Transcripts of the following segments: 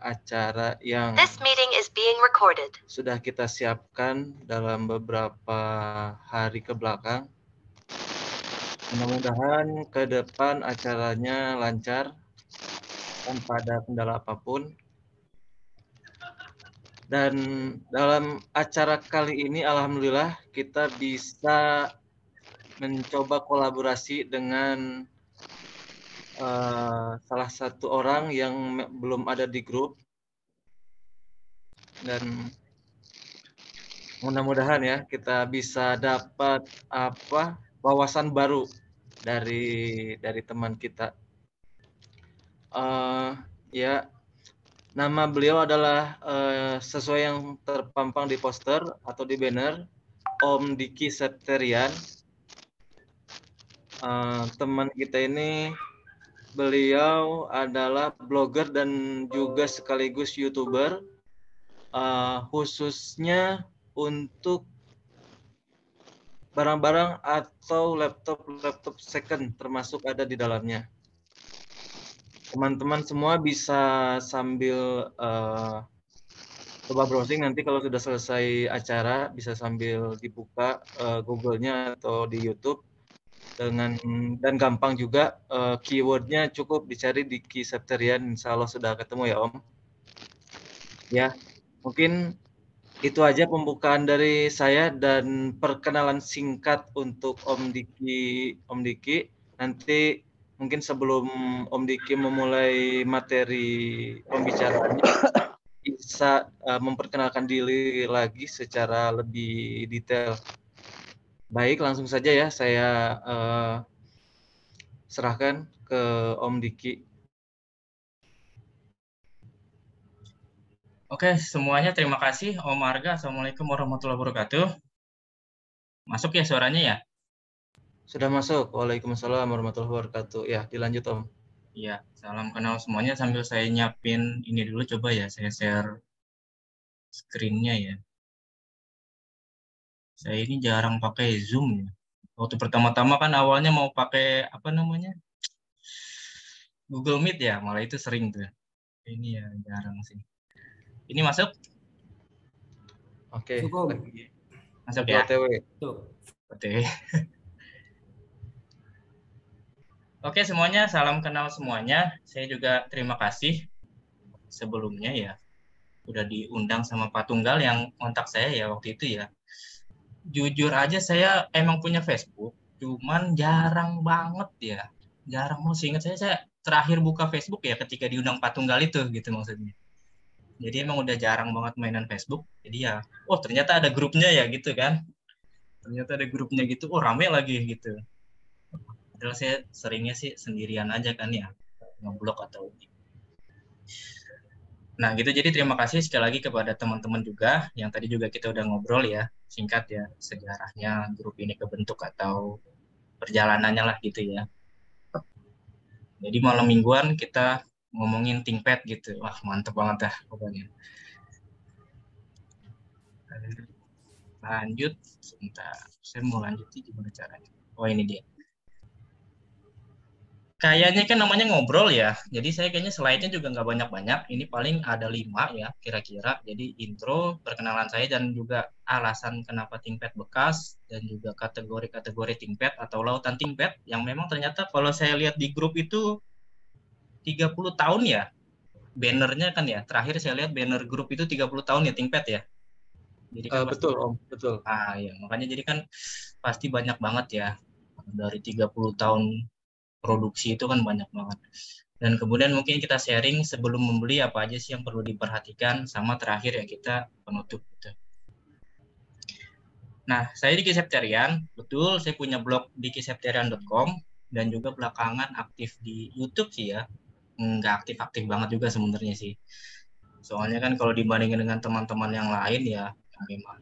acara yang This meeting is being recorded. sudah kita siapkan dalam beberapa hari ke belakang. Mudah-mudahan ke depan acaranya lancar tanpa ada kendala apapun. Dan dalam acara kali ini alhamdulillah kita bisa mencoba kolaborasi dengan salah satu orang yang belum ada di grup, dan mudah-mudahan ya kita bisa dapat wawasan baru dari teman kita. Ya, nama beliau adalah sesuai yang terpampang di poster atau di banner, Om Diki Septerian. Teman kita ini, beliau adalah blogger dan juga sekaligus YouTuber, khususnya untuk barang-barang atau laptop second termasuk ada di dalamnya. Teman-teman semua bisa sambil coba browsing, nanti kalau sudah selesai acara bisa sambil dibuka Google-nya atau di YouTube dan gampang juga, keywordnya cukup dicari Diki Septerian, insya Allah sudah ketemu ya Om. Ya, mungkin itu aja pembukaan dari saya dan perkenalan singkat untuk Om Diki. Nanti mungkin sebelum Om Diki memulai materi pembicaraannya, bisa memperkenalkan diri lagi secara lebih detail. Baik, langsung saja ya saya serahkan ke Om Diki. Oke, semuanya terima kasih Om Arga. Assalamualaikum warahmatullahi wabarakatuh. Masuk ya suaranya ya? Sudah masuk. Waalaikumsalam warahmatullahi wabarakatuh. Ya, dilanjut Om. Iya, salam kenal semuanya. Sambil saya nyiapin ini dulu, coba ya saya share screen-nya ya. Saya ini jarang pakai Zoom ya. Waktu pertama-tama kan awalnya mau pakai Google Meet ya, malah itu sering tuh. Ini ya jarang sih. Ini masuk? Oke. Masuk ya? OTW. OTW. Oke semuanya, salam kenal semuanya. Saya juga terima kasih sebelumnya ya udah diundang sama Pak Tunggal yang kontak saya ya waktu itu ya. Jujur aja saya emang punya Facebook, cuman jarang banget ya. Jarang, mau seingat saya terakhir buka Facebook ya ketika diundang Pak Tunggal itu gitu maksudnya. Jadi emang udah jarang banget mainan Facebook. Jadi ya, oh ternyata ada grupnya ya gitu kan. Ternyata ada grupnya gitu, oh rame lagi gitu. Padahal saya seringnya sih sendirian aja kan ya, ngeblok atau nah gitu. Jadi terima kasih sekali lagi kepada teman-teman juga yang tadi juga kita udah ngobrol ya, singkat ya sejarahnya grup ini kebentuk atau perjalanannya lah gitu ya. Jadi malam mingguan kita ngomongin ThinkPad gitu. Wah, mantep banget dah pokoknya. Lanjut sebentar. Saya mau lanjutin gimana caranya. Oh, ini dia. Kayaknya kan namanya ngobrol ya. Jadi saya kayaknya slide-nya juga nggak banyak-banyak. Ini paling ada 5 ya kira-kira. Jadi intro, perkenalan saya dan juga alasan kenapa ThinkPad bekas dan juga kategori-kategori ThinkPad atau lautan ThinkPad yang memang ternyata kalau saya lihat di grup itu 30 tahun ya. Bannernya kan ya. Terakhir saya lihat banner grup itu 30 tahun ya ThinkPad ya. Jadi kan pasti, betul Om, betul. ya makanya jadi kan pasti banyak banget ya. Dari 30 tahun produksi itu kan banyak banget. Dan kemudian mungkin kita sharing sebelum membeli apa aja sih yang perlu diperhatikan, sama terakhir ya kita penutup gitu. Nah, saya Diki Septerian, betul saya punya blog dikisepterian.com dan juga belakangan aktif di YouTube sih ya. Nggak aktif-aktif banget juga sebenarnya sih. Soalnya kan kalau dibandingin dengan teman-teman yang lain ya memang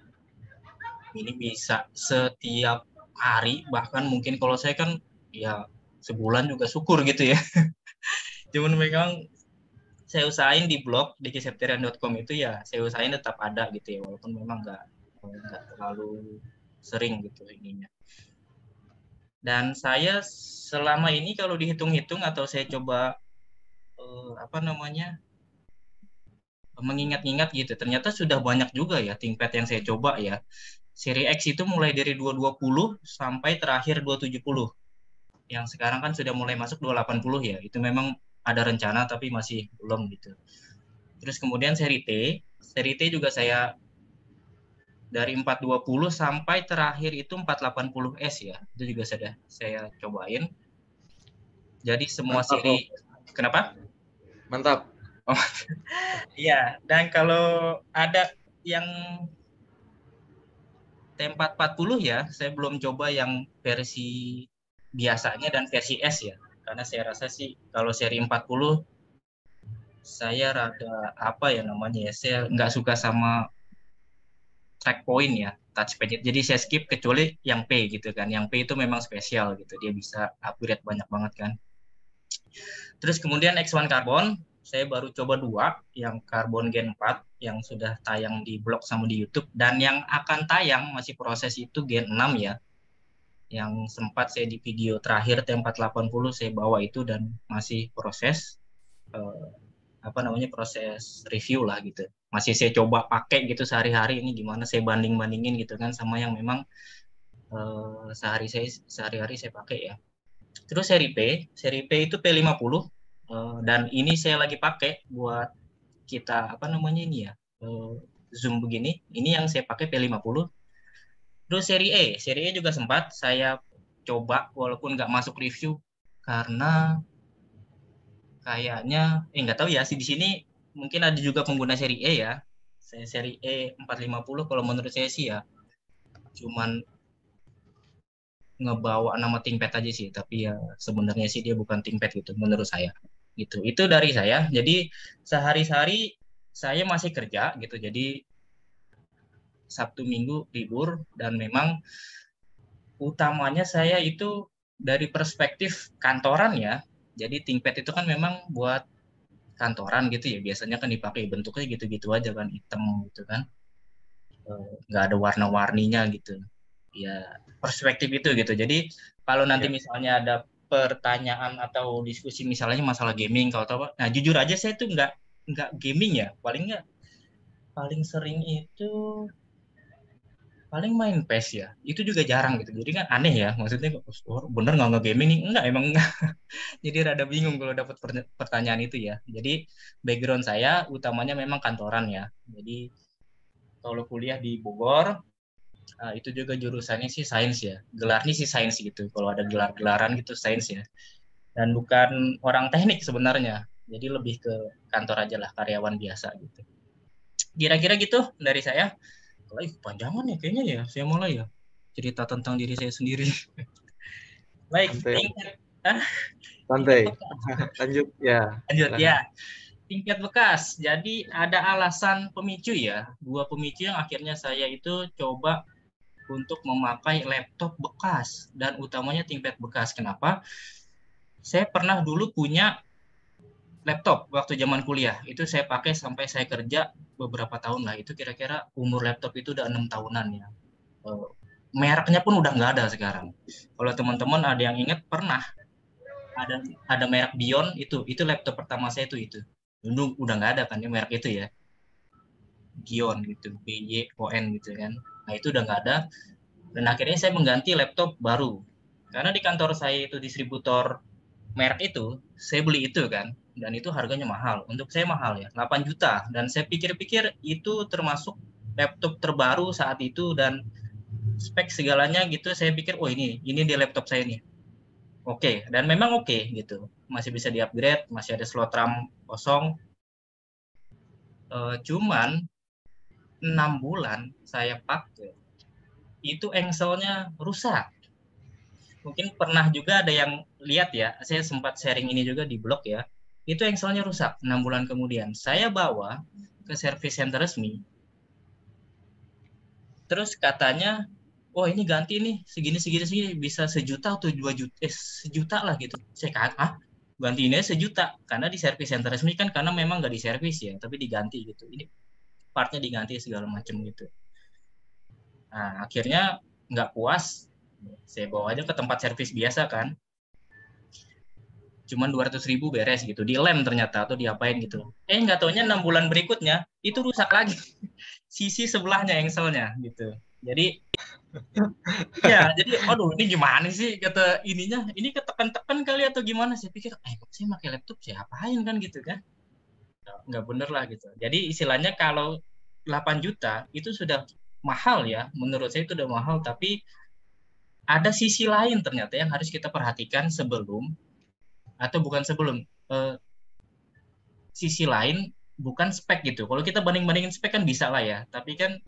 ini bisa setiap hari, bahkan mungkin kalau saya kan ya sebulan juga syukur gitu ya. Cuman memang saya usahain di blog dikisepterian.com itu ya saya usahain tetap ada gitu ya, walaupun memang nggak terlalu sering gitu ininya. Dan saya selama ini kalau dihitung-hitung atau saya coba mengingat-ingat gitu. Ternyata sudah banyak juga ya ThinkPad yang saya coba ya. Seri X itu mulai dari 220 sampai terakhir 270. Yang sekarang kan sudah mulai masuk 280 ya. Itu memang ada rencana tapi masih belum gitu. Terus kemudian seri T. Seri T juga saya dari 420 sampai terakhir itu 480S ya. Itu juga sudah saya cobain. Jadi semua Mantap, Om. seri. Kenapa? Mantap. Oh, iya. Dan kalau ada yang T440 ya, saya belum coba yang versi biasanya dan versi S ya. Karena saya rasa sih kalau seri 40 saya rada apa ya namanya ya, saya nggak suka sama track point ya, touchpad. Jadi saya skip kecuali yang P gitu kan. Yang P itu memang spesial gitu, dia bisa upgrade banyak banget kan. Terus kemudian X1 Carbon, saya baru coba 2, yang Carbon Gen 4 yang sudah tayang di blog sama di YouTube, dan yang akan tayang masih proses itu Gen 6 ya. Yang sempat saya di video terakhir T480 saya bawa itu dan masih proses proses review lah gitu. Masih saya coba pakai gitu sehari-hari, ini gimana saya banding-bandingin gitu kan sama yang memang sehari-hari saya pakai ya. Terus seri P itu P50 dan ini saya lagi pakai buat kita ini ya, Zoom begini. Ini yang saya pakai P50. Terus seri E juga sempat saya coba walaupun nggak masuk review karena kayaknya nggak tahu ya sih, di sini mungkin ada juga pengguna seri E ya. Seri E 450 kalau menurut saya sih ya cuman ngebawa nama ThinkPad aja sih, tapi ya sebenarnya sih dia bukan ThinkPad gitu menurut saya. Gitu. Itu dari saya. Jadi sehari-hari saya masih kerja gitu. Jadi Sabtu Minggu libur dan memang utamanya saya itu dari perspektif kantoran ya. Jadi ThinkPad itu kan memang buat kantoran gitu ya. Biasanya kan dipakai bentuknya gitu-gitu aja kan, hitam gitu kan. Nggak ada warna-warninya gitu. Ya perspektif itu gitu. Jadi kalau nanti misalnya ada pertanyaan atau diskusi misalnya masalah gaming, kalau tahu, nah jujur aja saya tuh nggak gaming ya, paling sering itu paling main PES ya, itu juga jarang gitu. Jadi kan aneh ya, maksudnya bener nggak gaming nih, enggak emang enggak. Jadi rada bingung kalau dapat pertanyaan itu ya. Jadi background saya utamanya memang kantoran ya. Jadi kalau kuliah di Bogor, itu juga jurusannya sih sains ya. Gelarnya sih sains gitu. Kalau ada gelar-gelaran gitu sains ya. Dan bukan orang teknik sebenarnya. Jadi lebih ke kantor aja lah, karyawan biasa gitu. Kira-kira gitu dari saya. Kalau panjangan ya kayaknya ya. Saya mulai ya cerita tentang diri saya sendiri. Baik, Santai. Lanjut ya. Lanjut ya. Tingkat bekas. Jadi ada alasan pemicu ya. 2 pemicu yang akhirnya saya itu coba untuk memakai laptop bekas dan utamanya ThinkPad bekas. Kenapa? Saya pernah dulu punya laptop waktu zaman kuliah. Itu saya pakai sampai saya kerja beberapa tahun lah. Itu kira-kira umur laptop itu udah 6 tahunan ya. Mereknya pun udah nggak ada sekarang. Kalau teman-teman ada yang ingat, pernah ada merek Bion, itu laptop pertama saya itu. Dulu udah nggak ada kan ya merek itu ya. Gion gitu, BYON gitu kan. Nah itu udah nggak ada. Dan akhirnya saya mengganti laptop baru. Karena di kantor saya itu distributor merek itu, saya beli itu kan. Dan itu harganya mahal. Untuk saya mahal ya, 8 juta. Dan saya pikir-pikir itu termasuk laptop terbaru saat itu dan spek segalanya gitu. Saya pikir, oh ini di laptop saya nih. Oke, dan memang oke gitu. Masih bisa di-upgrade, masih ada slot RAM kosong. Cuman 6 bulan saya pakai, itu engselnya rusak. Mungkin pernah juga ada yang lihat ya, saya sempat sharing ini juga di blog ya, itu engselnya rusak 6 bulan kemudian. Saya bawa ke service center resmi, terus katanya, oh ini ganti nih, segini, bisa 1 juta atau 2 juta, 1 juta lah gitu. Saya kata, ganti ini 1 juta, karena di service center resmi kan, karena memang nggak diservis ya, tapi diganti gitu. Ini partnya diganti segala macam gitu. Nah, akhirnya nggak puas, saya bawa aja ke tempat servis biasa kan. cuman 200.000 beres gitu, dilem ternyata atau diapain gitu. Nggak taunya 6 bulan berikutnya itu rusak lagi sisi sebelahnya engselnya gitu. Jadi ya, jadi aduh ini gimana sih kata ininya, ini ketekan-tekan kali atau gimana, saya pikir saya pakai laptop saya apain kan gitu kan, nggak bener lah gitu. Jadi istilahnya kalau 8 juta itu sudah mahal ya, menurut saya itu udah mahal, tapi ada sisi lain ternyata yang harus kita perhatikan sebelum, atau bukan sebelum, sisi lain bukan spek gitu. Kalau kita banding-bandingin spek kan bisa lah ya, tapi kan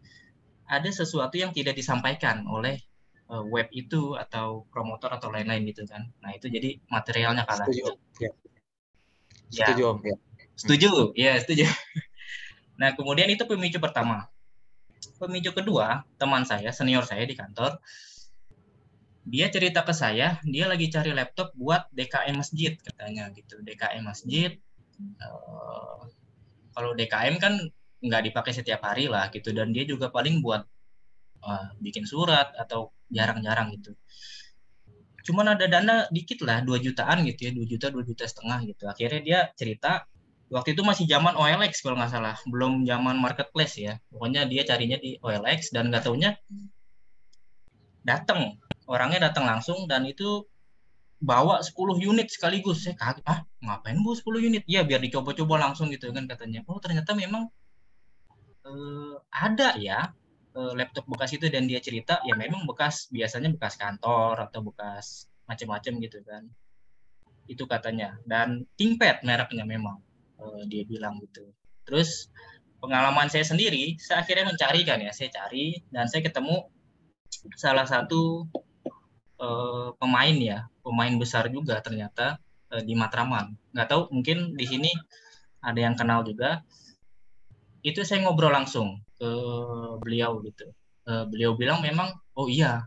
ada sesuatu yang tidak disampaikan oleh web itu atau promotor atau lain-lain gitu kan. Nah itu jadi materialnya kalah. Setuju. Ya. Ya, Setuju Om. Ya. setuju. Ya, setuju. Nah kemudian itu pemicu pertama. Pemicu kedua, teman saya, senior saya di kantor, dia cerita ke saya, dia lagi cari laptop buat DKM masjid katanya gitu. DKM masjid, kalau DKM kan nggak dipakai setiap hari lah gitu, dan dia juga paling buat bikin surat atau jarang-jarang gitu. Cuman ada dana dikit lah, 2 jutaan gitu ya, 2 juta, 2 juta setengah gitu. Akhirnya dia cerita, waktu itu masih zaman OLX kalau nggak salah, belum zaman marketplace ya. Pokoknya dia carinya di OLX dan nggak taunya orangnya datang langsung dan itu bawa 10 unit sekaligus. Saya kaget, ngapain bu 10 unit? Ya biar dicoba-coba langsung gitu kan katanya. Oh ternyata memang ada ya laptop bekas itu, dan dia cerita ya memang bekas, biasanya bekas kantor atau bekas macam-macam gitu kan. Itu katanya. Dan ThinkPad mereknya memang dia bilang gitu. Terus pengalaman saya sendiri, saya akhirnya mencari kan ya, saya cari dan saya ketemu salah satu pemain ya, pemain besar juga ternyata di Matraman. Nggak tahu mungkin di sini ada yang kenal juga. Itu saya ngobrol langsung ke beliau gitu. Beliau bilang memang, oh iya,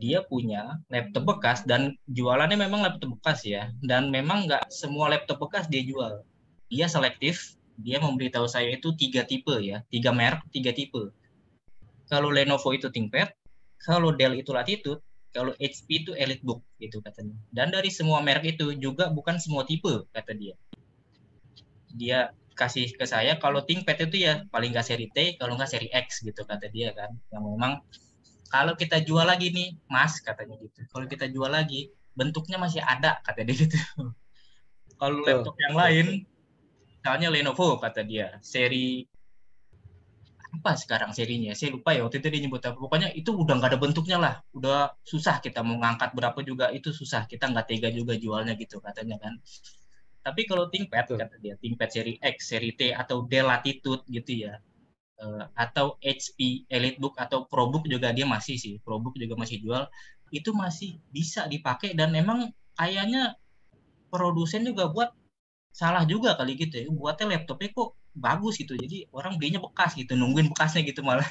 dia punya laptop bekas dan jualannya memang laptop bekas ya. Dan memang nggak semua laptop bekas dia jual. Dia selektif, dia memberitahu saya itu 3 tipe ya, 3 merek, 3 tipe. Kalau Lenovo itu ThinkPad, kalau Dell itu Latitude, kalau HP itu EliteBook gitu katanya. Dan dari semua merek itu juga bukan semua tipe kata dia. Dia kasih ke saya kalau ThinkPad itu ya paling nggak seri T, kalau nggak seri X gitu kata dia kan. Yang memang kalau kita jual lagi nih Mas katanya gitu, kalau kita jual lagi bentuknya masih ada kata dia gitu. Kalau laptop yang lain, misalnya Lenovo kata dia, seri apa sekarang serinya, saya lupa ya waktu itu dia nyebut apa, pokoknya itu udah nggak ada bentuknya lah, udah susah kita mau ngangkat berapa juga itu susah, kita nggak tega juga jualnya gitu katanya kan. Tapi kalau ThinkPad kata dia, ThinkPad seri X, seri T atau Dell Latitude gitu ya, atau HP EliteBook atau ProBook juga dia masih sih, ProBook juga masih jual, itu masih bisa dipakai dan memang kayaknya produsen juga buat salah juga kali gitu ya, buatnya laptopnya kok bagus gitu, jadi orang belinya bekas gitu, nungguin bekasnya gitu malah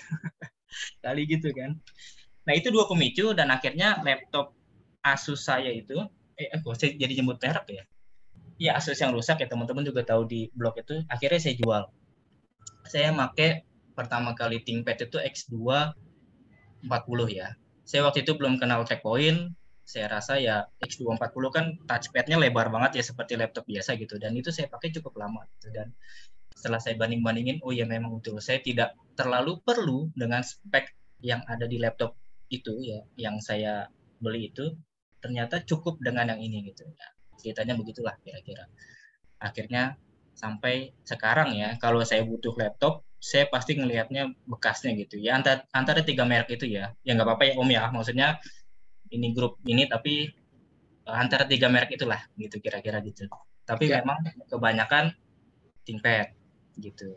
kali gitu kan. Nah itu 2 pemicu dan akhirnya laptop Asus saya itu, saya jadi nyebut merek ya. Ya Asus yang rusak ya, teman-teman juga tahu di blog itu, akhirnya saya jual. Saya pakai pertama kali ThinkPad itu X2 40 ya. Saya waktu itu belum kenal Checkpoint, saya rasa ya X2 40 kan touchpad-nya lebar banget ya seperti laptop biasa gitu, dan itu saya pakai cukup lama gitu. Dan setelah saya banding-bandingin, oh ya memang betul, saya tidak terlalu perlu dengan spek yang ada di laptop itu ya, yang saya beli itu, ternyata cukup dengan yang ini gitu. Nah, ceritanya begitulah kira-kira. Akhirnya sampai sekarang ya, kalau saya butuh laptop, saya pasti ngelihatnya bekasnya gitu ya, antara 3 merek itu ya. Ya nggak apa-apa ya Om ya, maksudnya ini grup ini tapi antara 3 merek itulah gitu kira-kira gitu. Tapi Ya. memang kebanyakan ThinkPad gitu.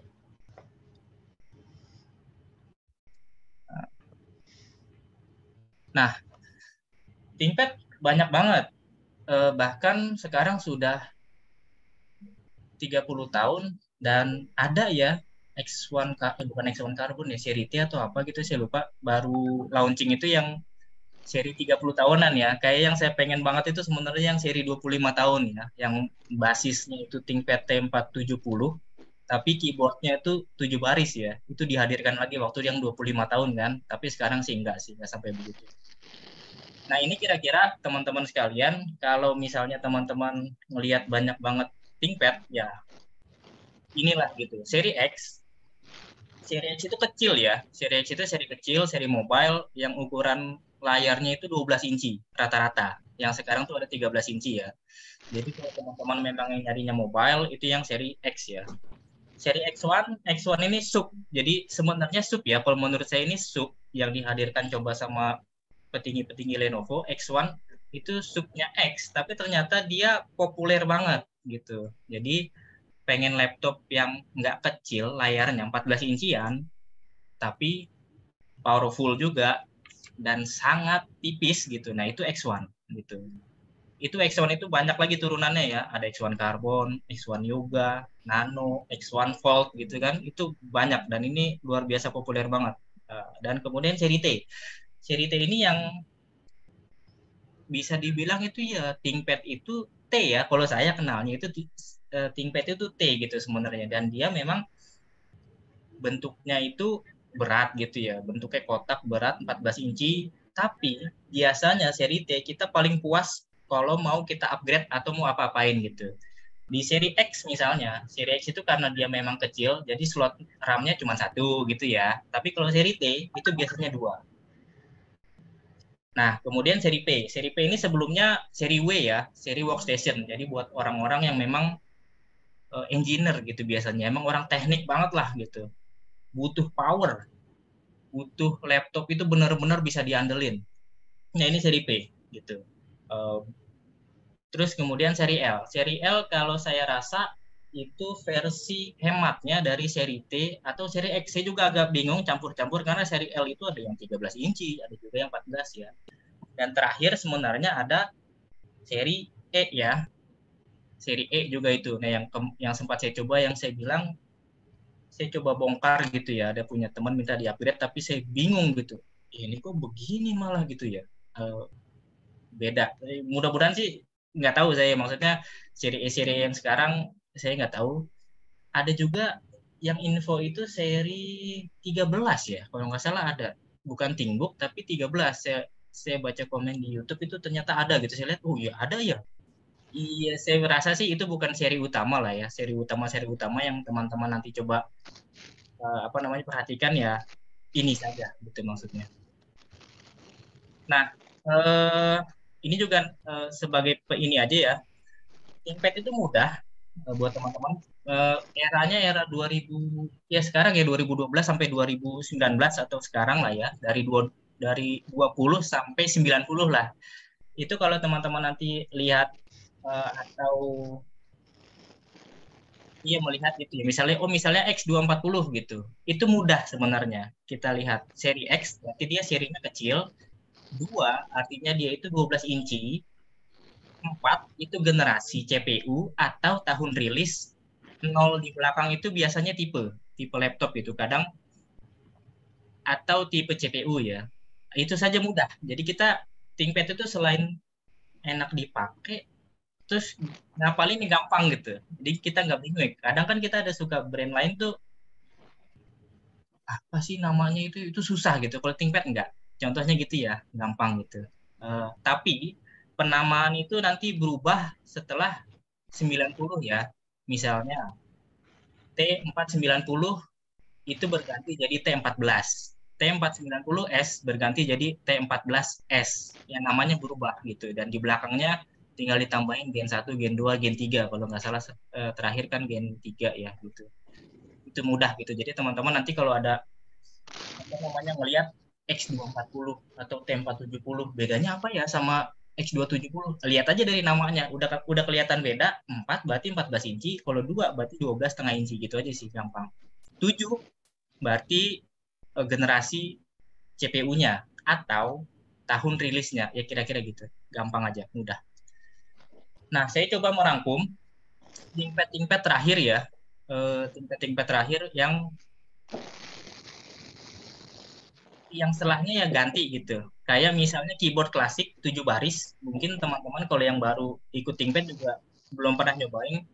Nah, ThinkPad banyak banget. Bahkan sekarang sudah 30 tahun dan ada ya X1 bukan X1 Carbon ya, seri T atau apa gitu saya lupa, baru launching itu yang seri 30 tahunan ya. Kayak yang saya pengen banget itu sebenarnya yang seri 25 tahun ya, yang basisnya itu ThinkPad T470 tapi keyboardnya itu 7 baris ya. Itu dihadirkan lagi waktu yang 25 tahun kan, tapi sekarang sih enggak sampai begitu. Nah, ini kira-kira teman-teman sekalian, kalau misalnya teman-teman ngelihat banyak banget ThinkPad, ya inilah gitu. Seri X itu kecil ya. Seri X itu seri kecil, seri mobile yang ukuran layarnya itu 12 inci rata-rata. Yang sekarang tuh ada 13 inci ya. Jadi kalau teman-teman memang yang nyarinya mobile, itu yang seri X ya. Seri X1 ini sub. Jadi sebenarnya sub ya, kalau menurut saya ini sub yang dihadirkan coba sama petinggi-petinggi Lenovo. X1 itu subnya X, tapi ternyata dia populer banget gitu. Jadi pengen laptop yang nggak kecil, layarnya 14 incian, tapi powerful juga dan sangat tipis gitu. Nah, itu X1 gitu. Itu X1 itu banyak lagi turunannya ya. Ada X1 Carbon, X1 Yoga, Nano, X1 Fold gitu kan. Itu banyak dan ini luar biasa populer banget. Dan kemudian seri T. Seri T ini yang bisa dibilang itu ya ThinkPad itu T ya. Kalau saya kenalnya itu ThinkPad itu T gitu sebenarnya. Dan dia memang bentuknya itu berat gitu ya. Bentuknya kotak berat 14 inci. Tapi biasanya seri T kita paling puas kalau mau kita upgrade atau mau apa-apain gitu. Di seri X misalnya, seri X itu karena dia memang kecil, jadi slot RAM-nya cuma satu gitu ya. Tapi kalau seri T itu biasanya dua. Nah, kemudian seri P. Seri P ini sebelumnya seri W ya, seri workstation. Jadi buat orang-orang yang memang engineer gitu biasanya. Emang orang teknik banget lah gitu. Butuh power, butuh laptop itu benar-benar bisa diandelin. Nah, ini seri P gitu. Terus kemudian seri L. Seri L kalau saya rasa itu versi hematnya dari seri T atau seri X. Saya juga agak bingung campur-campur karena seri L itu ada yang 13 inci, ada juga yang 14 ya. Dan terakhir sebenarnya ada seri E ya. Seri E juga itu. Nah, yang sempat saya coba yang saya bilang saya coba bongkar gitu ya. Ada punya teman minta di-upgrade tapi saya bingung gitu. Ini kok begini malah gitu ya. Beda. Mudah-mudahan sih nggak tahu saya maksudnya seri E-seri yang sekarang saya nggak tahu. Ada juga yang info itu seri 13 ya. Kalau nggak salah ada. Bukan ThinkBook tapi 13. Saya baca komen di YouTube itu ternyata ada gitu. Saya lihat, oh iya ada ya. Iya, saya rasa sih itu bukan seri utama lah ya. Seri utama yang teman-teman nanti coba perhatikan ya ini saja gitu maksudnya. Nah, ini juga sebagai ini aja ya. ThinkPad itu mudah buat teman-teman. Eranya era 2000 ya sekarang ya 2012 sampai 2019 atau sekarang lah ya dari 20 sampai 90 lah. Itu kalau teman-teman nanti lihat atau iya melihat itu ya misalnya X240 gitu. Itu mudah sebenarnya. Kita lihat seri X berarti dia serinya kecil, 2 artinya dia itu 12 inci, 4 itu generasi CPU atau tahun rilis, 0 di belakang itu biasanya tipe laptop itu kadang atau tipe CPU ya. Itu saja mudah. Jadi kita ThinkPad itu selain enak dipakai, terus ngapalin ini gampang gitu. Jadi kita nggak bingung. Kadang kan kita ada suka brand lain tuh apa sih namanya itu susah gitu. Kalau ThinkPad enggak. Contohnya gitu ya, gampang gitu. Tapi penamaan itu nanti berubah setelah 90 ya. Misalnya T490 itu berganti jadi T14. T490S berganti jadi T14S. Yang namanya berubah gitu. Dan di belakangnya tinggal ditambahin Gen 1, Gen 2, Gen 3. Kalau nggak salah terakhir kan Gen 3 ya gitu. Itu mudah gitu. Jadi teman-teman nanti kalau ada ngelihat X240 atau T470 bedanya apa ya sama X270? Lihat aja dari namanya udah kelihatan beda. 4 berarti 14 inci, kalau 2 berarti 12,5 inci gitu aja sih gampang. 7 berarti generasi CPU-nya atau tahun rilisnya ya kira-kira gitu. Gampang aja, mudah. Nah, saya coba merangkum ThinkPad terakhir ya. ThinkPad terakhir yang setelahnya ya ganti gitu. Kayak misalnya keyboard klasik 7 baris, mungkin teman-teman kalau yang baru ikut ThinkPad juga belum pernah nyobain,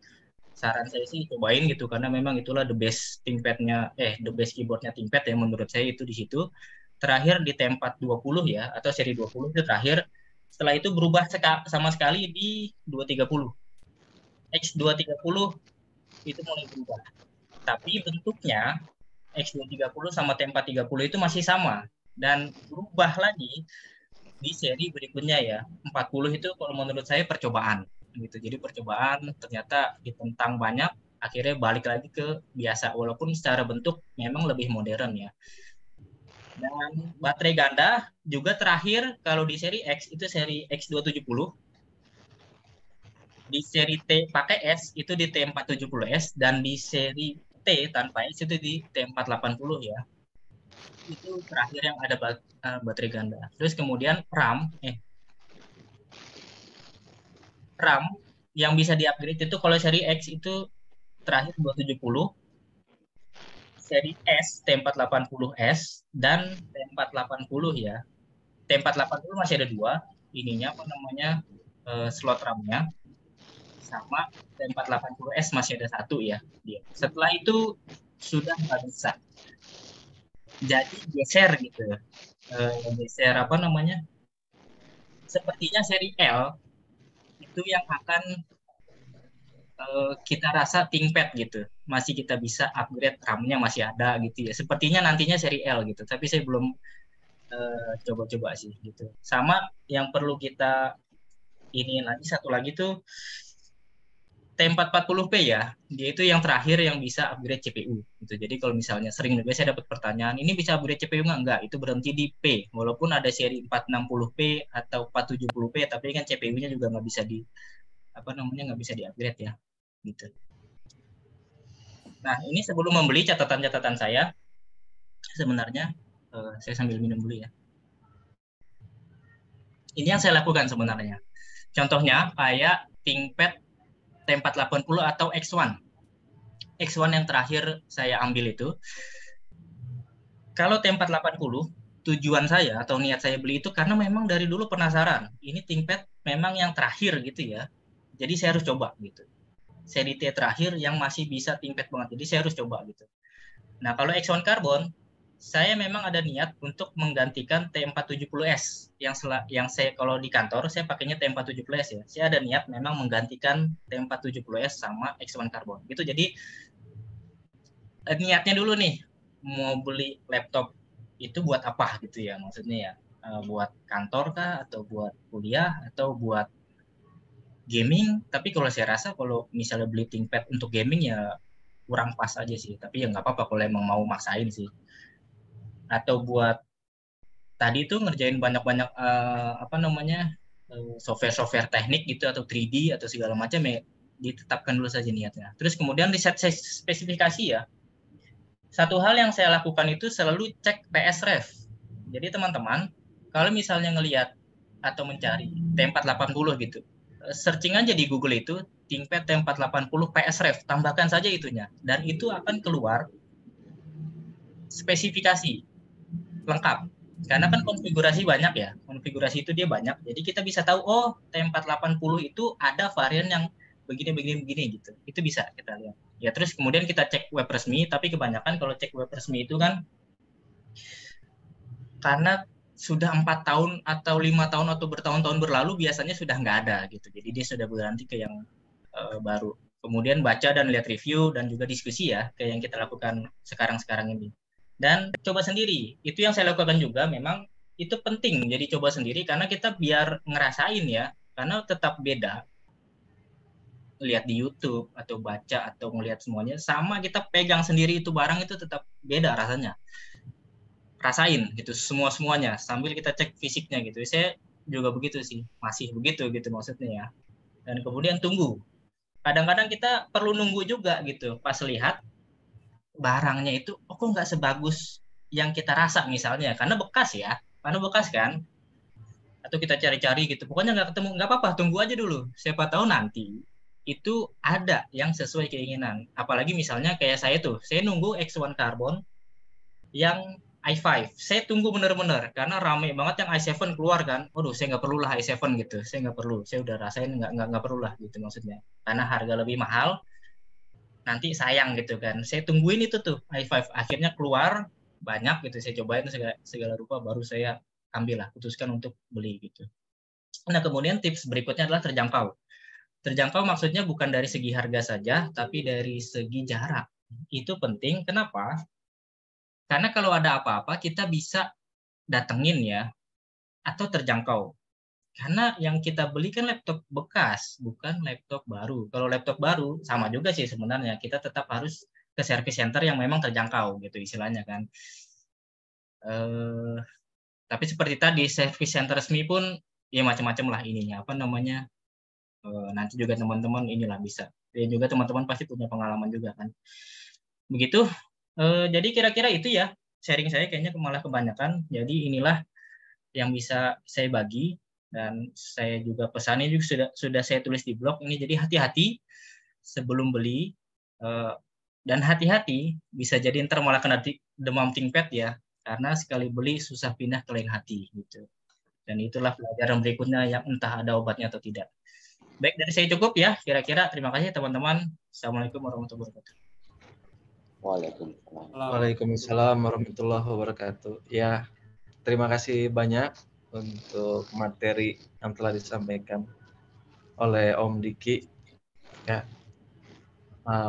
saran saya sih cobain gitu karena memang itulah the best the best keyboardnya ThinkPad ya menurut saya itu di situ. Terakhir di T420 ya atau seri 20 itu terakhir Setelah itu berubah sama sekali di 230. X230 itu mulai berubah. Tapi bentuknya X230 sama T430 itu masih sama. Dan berubah lagi di seri berikutnya ya. 40 itu kalau menurut saya percobaan. Gitu. Jadi percobaan ternyata ditentang banyak, akhirnya balik lagi ke biasa. Walaupun secara bentuk memang lebih modern ya. Dan baterai ganda juga terakhir kalau di seri X itu seri X270. Di seri T pakai S itu di T470S dan di seri T tanpa S itu di T480 ya. Itu terakhir yang ada baterai ganda. Terus kemudian RAM yang bisa di-upgrade itu kalau seri X itu terakhir 270, seri S T480S dan T480 ya. T480 masih ada dua, ininya apa namanya slot RAM-nya, sama T480S masih ada satu ya. Setelah itu sudah nggak bisa. Jadi geser gitu, geser apa namanya? Sepertinya seri L itu yang akan kita rasa ThinkPad gitu, masih kita bisa upgrade RAM-nya masih ada gitu ya. Sepertinya nantinya seri L gitu, tapi saya belum coba-coba sih gitu. Sama yang perlu kita ini lagi satu lagi tuh T440P ya, dia itu yang terakhir yang bisa upgrade CPU gitu. Jadi kalau misalnya sering juga saya dapat pertanyaan, ini bisa upgrade CPU nggak? Enggak, itu berhenti di P. Walaupun ada seri 460P atau 470P, tapi kan CPU-nya juga nggak bisa nggak bisa di-upgrade ya gitu. Nah, ini sebelum membeli catatan-catatan saya sebenarnya saya sambil minum dulu ya. Ini yang saya lakukan sebenarnya. Contohnya kayak ThinkPad T480 atau X1. X1 yang terakhir saya ambil itu. Kalau T480, tujuan saya atau niat saya beli itu karena memang dari dulu penasaran. Ini ThinkPad memang yang terakhir gitu ya. Jadi saya harus coba gitu. Seri T terakhir yang masih bisa ThinkPad banget. Jadi saya harus coba gitu. Nah, kalau X1 Carbon, saya memang ada niat untuk menggantikan T470S yang saya kalau di kantor saya pakainya T470S ya. Saya ada niat memang menggantikan T470S sama X1 Carbon. Gitu. Jadi niatnya dulu nih mau beli laptop itu buat apa gitu ya maksudnya ya. Buat kantor kah atau buat kuliah atau buat gaming, tapi kalau saya rasa kalau misalnya beli ThinkPad untuk gaming ya kurang pas aja sih, tapi ya nggak apa-apa kalau emang mau maksain sih. Atau buat tadi itu ngerjain banyak-banyak software-software teknik gitu atau 3D atau segala macam ya ditetapkan dulu saja niatnya. Terus kemudian riset spesifikasi ya. Satu hal yang saya lakukan itu selalu cek PSREF. Jadi teman-teman, kalau misalnya ngelihat atau mencari T480 gitu, searching aja di Google itu ThinkPad T480 PSREF, tambahkan saja itunya dan itu akan keluar spesifikasi lengkap. Karena kan konfigurasi banyak ya, konfigurasi itu dia banyak. Jadi kita bisa tahu oh T480 itu ada varian yang begini gitu. Itu bisa kita lihat. Ya terus kemudian kita cek web resmi, tapi kebanyakan kalau cek web resmi itu kan karena sudah 4 tahun atau 5 tahun atau bertahun-tahun berlalu biasanya sudah nggak ada gitu. Jadi dia sudah berganti ke yang baru. Kemudian baca dan lihat review dan juga diskusi ya, kayak yang kita lakukan sekarang ini. Dan coba sendiri, itu yang saya lakukan juga memang itu penting jadi coba sendiri karena kita biar ngerasain ya, karena tetap beda lihat di YouTube atau baca atau ngelihat semuanya sama kita pegang sendiri itu barang itu tetap beda rasanya. Rasain gitu semuanya sambil kita cek fisiknya gitu. Saya juga begitu sih, masih begitu gitu maksudnya ya. Dan kemudian tunggu. Kadang-kadang kita perlu nunggu juga gitu pas lihat barangnya itu kok nggak sebagus yang kita rasa misalnya karena bekas kan atau kita cari-cari gitu pokoknya nggak ketemu nggak apa-apa tunggu aja dulu siapa tahu nanti itu ada yang sesuai keinginan apalagi misalnya kayak saya nunggu X1 Carbon yang i5 saya tunggu bener-bener karena rame banget yang i7 keluar kan waduh saya nggak perlu lah i7 gitu saya nggak perlu saya udah rasain nggak perlu lah gitu maksudnya karena harga lebih mahal nanti sayang gitu kan. Saya tungguin itu tuh i5 akhirnya keluar banyak gitu saya cobain segala rupa baru saya ambil lah putuskan untuk beli gitu. Nah, kemudian tips berikutnya adalah terjangkau. Terjangkau maksudnya bukan dari segi harga saja, tapi dari segi jarak. Itu penting. Kenapa? Karena kalau ada apa-apa, kita bisa datengin ya, atau terjangkau. Karena yang kita beli kan laptop bekas, bukan laptop baru. Kalau laptop baru, sama juga sih sebenarnya. Kita tetap harus ke service center yang memang terjangkau, gitu istilahnya kan. Tapi seperti tadi, service center resmi pun, ya macam-macam lah ininya. Apa namanya, nanti juga teman-teman inilah bisa. Dan juga teman-teman pasti punya pengalaman juga kan. Begitu. Jadi kira-kira itu ya, sharing saya kayaknya malah kebanyakan. Jadi inilah yang bisa saya bagi. Dan saya juga pesannya juga sudah saya tulis di blog ini. Jadi hati-hati sebelum beli, dan hati-hati bisa jadi ntar malah kena demam ThinkPad ya, karena sekali beli susah pindah ke lain hati gitu. Dan itulah pelajaran berikutnya yang entah ada obatnya atau tidak. Baik, dari saya cukup ya kira-kira. Terima kasih teman-teman. Assalamualaikum warahmatullahi wabarakatuh. Waalaikumsalam warahmatullahi wabarakatuh. Ya, terima kasih banyak untuk materi yang telah disampaikan oleh Om Diki. Ya,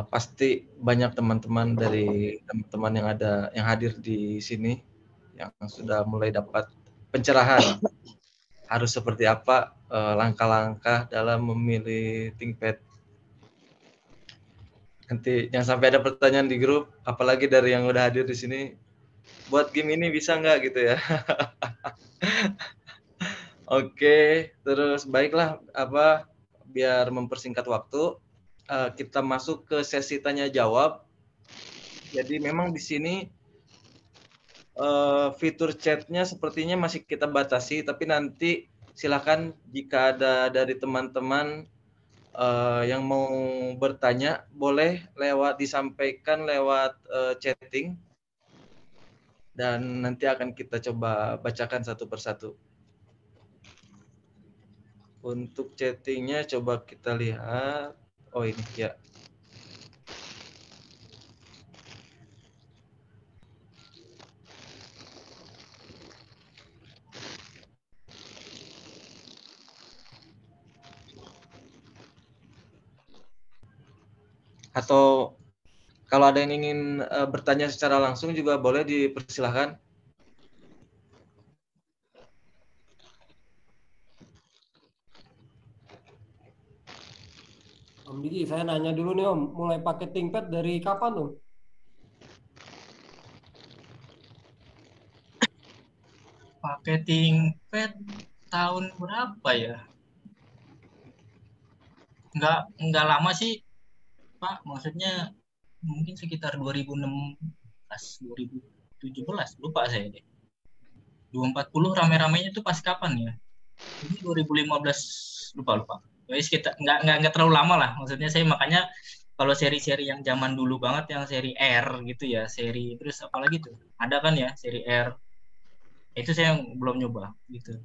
pasti banyak teman-teman dari teman-teman yang hadir di sini yang sudah mulai dapat pencerahan harus seperti apa langkah-langkah dalam memilih ThinkPad. Nanti jangan sampai ada pertanyaan di grup, apalagi dari yang udah hadir di sini, buat game ini bisa nggak gitu ya? Oke, terus baiklah, biar mempersingkat waktu, kita masuk ke sesi tanya jawab. Jadi memang di sini fitur chatnya sepertinya masih kita batasi, tapi nanti silakan jika ada dari teman-teman yang mau bertanya boleh disampaikan lewat chatting, dan nanti akan kita coba bacakan satu persatu. Untuk chattingnya coba kita lihat. Oh ini ya. Atau kalau ada yang ingin bertanya secara langsung juga boleh dipersilahkan. Om Diki, saya nanya dulu nih Om, mulai pakai ThinkPad dari kapan Om? Pakai ThinkPad tahun berapa ya? Nggak lama sih, Pak. Maksudnya mungkin sekitar 2016, 2017, lupa saya deh. 240 rame-ramenya itu pas kapan ya? Ini 2015, lupa. Jadi sekitar nggak terlalu lama lah. Maksudnya saya makanya kalau seri-seri yang zaman dulu banget, yang seri R gitu ya, seri terus apalagi tuh, ada kan ya seri R. Itu saya yang belum nyoba gitu.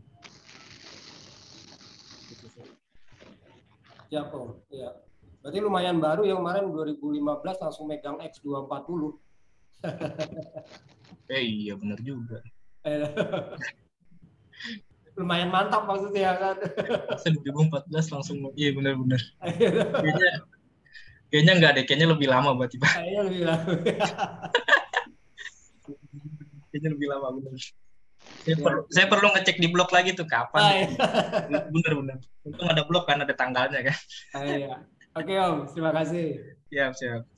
Siap Om, ya. Berarti lumayan baru ya, kemarin 2015 langsung megang X240. Iya benar juga. Lumayan mantap maksudnya kan. 2014 langsung, iya benar. Kayaknya enggak deh, kayaknya lebih lama berarti Pak. Kayaknya lebih lama. Kayaknya lebih lama benar. Saya perlu ngecek di blog lagi tuh kapan. Bener. Untung ada blog kan, ada tanggalnya kan. Iya. Oke Om, terima kasih. Siap.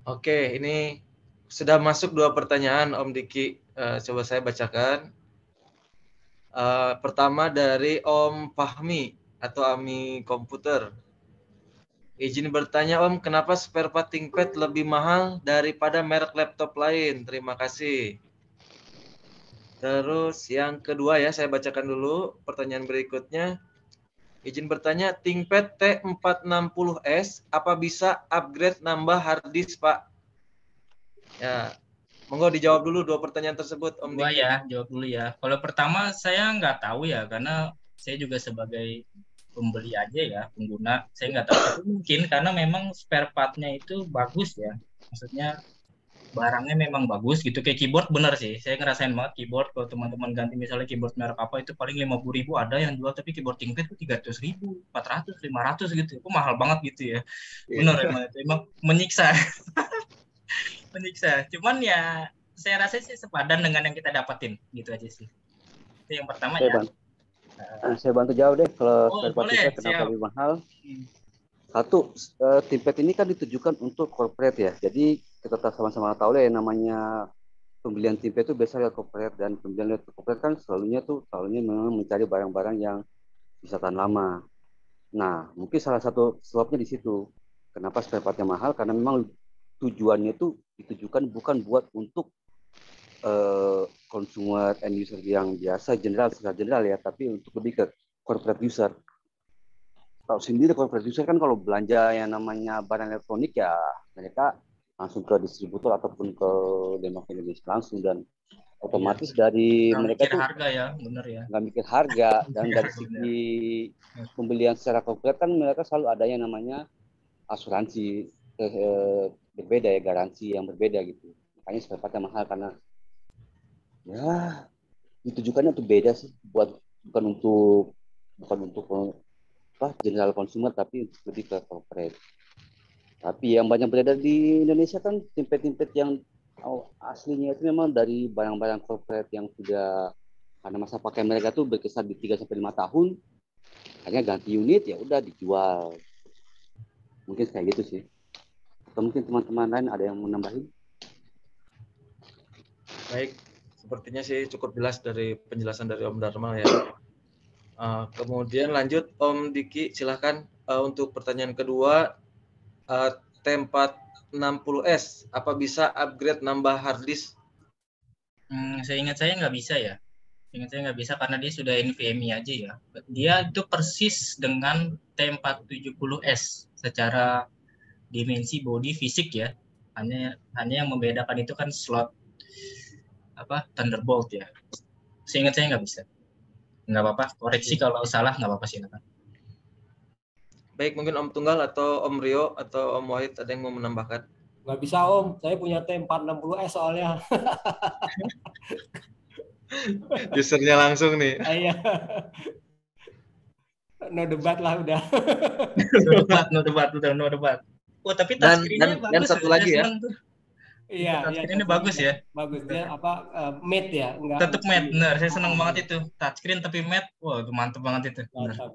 Oke, ini sudah masuk 2 pertanyaan Om Diki. Coba saya bacakan. Pertama dari Om Fahmi atau Ami Komputer. Izin bertanya Om, kenapa spare part ThinkPad lebih mahal daripada merek laptop lain? Terima kasih. Terus yang kedua ya, saya bacakan dulu pertanyaan berikutnya. Izin bertanya, ThinkPad T460S apa bisa upgrade nambah hard disk, Pak? Ya, monggo dijawab dulu 2 pertanyaan tersebut, Om Diki. Ya, jawab dulu ya. Kalau pertama saya nggak tahu ya, karena saya juga sebagai pembeli aja ya, pengguna. Saya nggak tahu, tapi mungkin karena memang spare part-nya itu bagus ya. Maksudnya barangnya memang bagus gitu. Kayak keyboard bener sih, saya ngerasain banget keyboard. Kalau teman-teman ganti misalnya keyboard merek apa itu paling 50.000 ada yang jual, tapi keyboard ThinkPad itu 300.000, 400, 500 gitu. Itu mahal banget gitu ya. Bener emang itu emang menyiksa. Menyiksa. Cuman ya saya rasa sih sepadan dengan yang kita dapatin gitu aja sih. Itu yang pertama ya. Saya bantu jawab deh kalau Oh, spare part boleh, ThinkPad kenapa siap. lebih mahal. Satu, ThinkPad ini kan ditujukan untuk corporate ya. Jadi kita sama-sama tahu deh namanya pembelian ThinkPad itu biasanya corporate, dan pembelian corporate kan selalunya memang mencari barang-barang yang bisa tahan lama. Nah, mungkin salah satu sebabnya di situ. Kenapa spare partnya mahal? Karena memang tujuannya itu ditujukan bukan buat untuk consumer end user yang biasa secara general ya, tapi untuk lebih ke corporate user. Tahu sendiri corporate user kan kalau belanja yang namanya barang elektronik ya mereka langsung ke distributor ataupun ke Denmark Indonesia langsung, dan otomatis dari Nggak mereka mikir tuh harga ya, bener ya. nggak mikir harga, dan Mikir dari harga, segi pembelian secara corporate kan mereka selalu ada yang namanya asuransi berbeda ya, garansi yang berbeda gitu. Makanya spare partnya mahal karena ya ditujukannya untuk beda sih, bukan untuk general consumer, tapi lebih ke corporate. Tapi yang banyak beredar di Indonesia kan ThinkPad yang aslinya itu memang dari barang-barang corporate yang sudah karena masa pakai mereka tuh berkisar di 3-5 tahun, hanya ganti unit ya udah dijual. Mungkin kayak gitu sih. Atau mungkin teman-teman lain ada yang mau nambahin? Baik, sepertinya sih cukup jelas dari penjelasan dari Om Dharma ya. Kemudian lanjut Om Diki, silahkan untuk pertanyaan kedua, T460S, apa bisa upgrade nambah hard disk? Seingat saya nggak bisa ya. Seingat saya nggak bisa karena dia sudah NVMe aja ya. Dia itu persis dengan T470S secara dimensi body fisik ya. Hanya yang membedakan itu kan slot Thunderbolt ya. Seingat saya nggak bisa. Nggak apa-apa, koreksi kalau salah nggak apa-apa, silakan. Baik, mungkin Om Tunggal atau Om Rio atau Om Wahid ada yang mau menambahkan? Nggak bisa Om, saya punya T460S soalnya. Usernya langsung nih. Iya. No debat lah udah. No debat. Oh, tapi Dan touchscreen-nya dan bagus. satu lagi ya. Iya, Touchscreen-nya bagus ya. Bagus, dia matte ya, enggak. Tetap matte, bener. Saya senang banget itu. Touchscreen tapi matte. Wah, itu mantep banget itu. Mantap.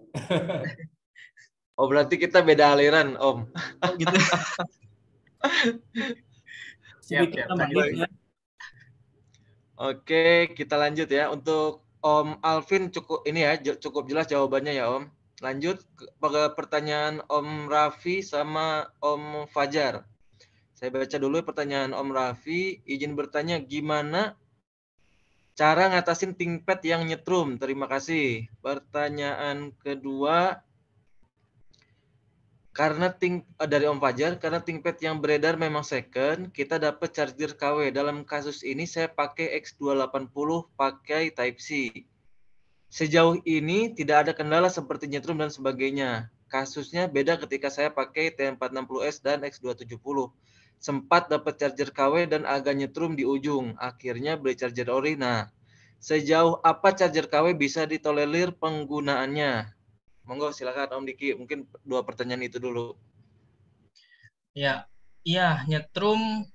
Oh, berarti kita beda aliran, Om. Oh, gitu. Siap. Ya. Oke, kita lanjut ya. Untuk Om Alvin cukup jelas jawabannya ya, Om. Lanjut ke pertanyaan Om Raffi sama Om Fajar. Saya baca dulu pertanyaan Om Raffi. Izin bertanya, gimana cara ngatasin ThinkPad yang nyetrum? Terima kasih. Pertanyaan kedua, dari Om Fajar, karena ThinkPad yang beredar memang second, kita dapat charger KW. Dalam kasus ini saya pakai X280 pakai Type-C. Sejauh ini tidak ada kendala seperti nyetrum dan sebagainya. Kasusnya beda ketika saya pakai T460S dan X270. Sempat dapat charger KW dan agak nyetrum di ujung. Akhirnya beli charger ori. Nah, sejauh apa charger KW bisa ditolerir penggunaannya? Monggo silakan Om Diki, mungkin 2 pertanyaan itu dulu. Ya, iya nyetrum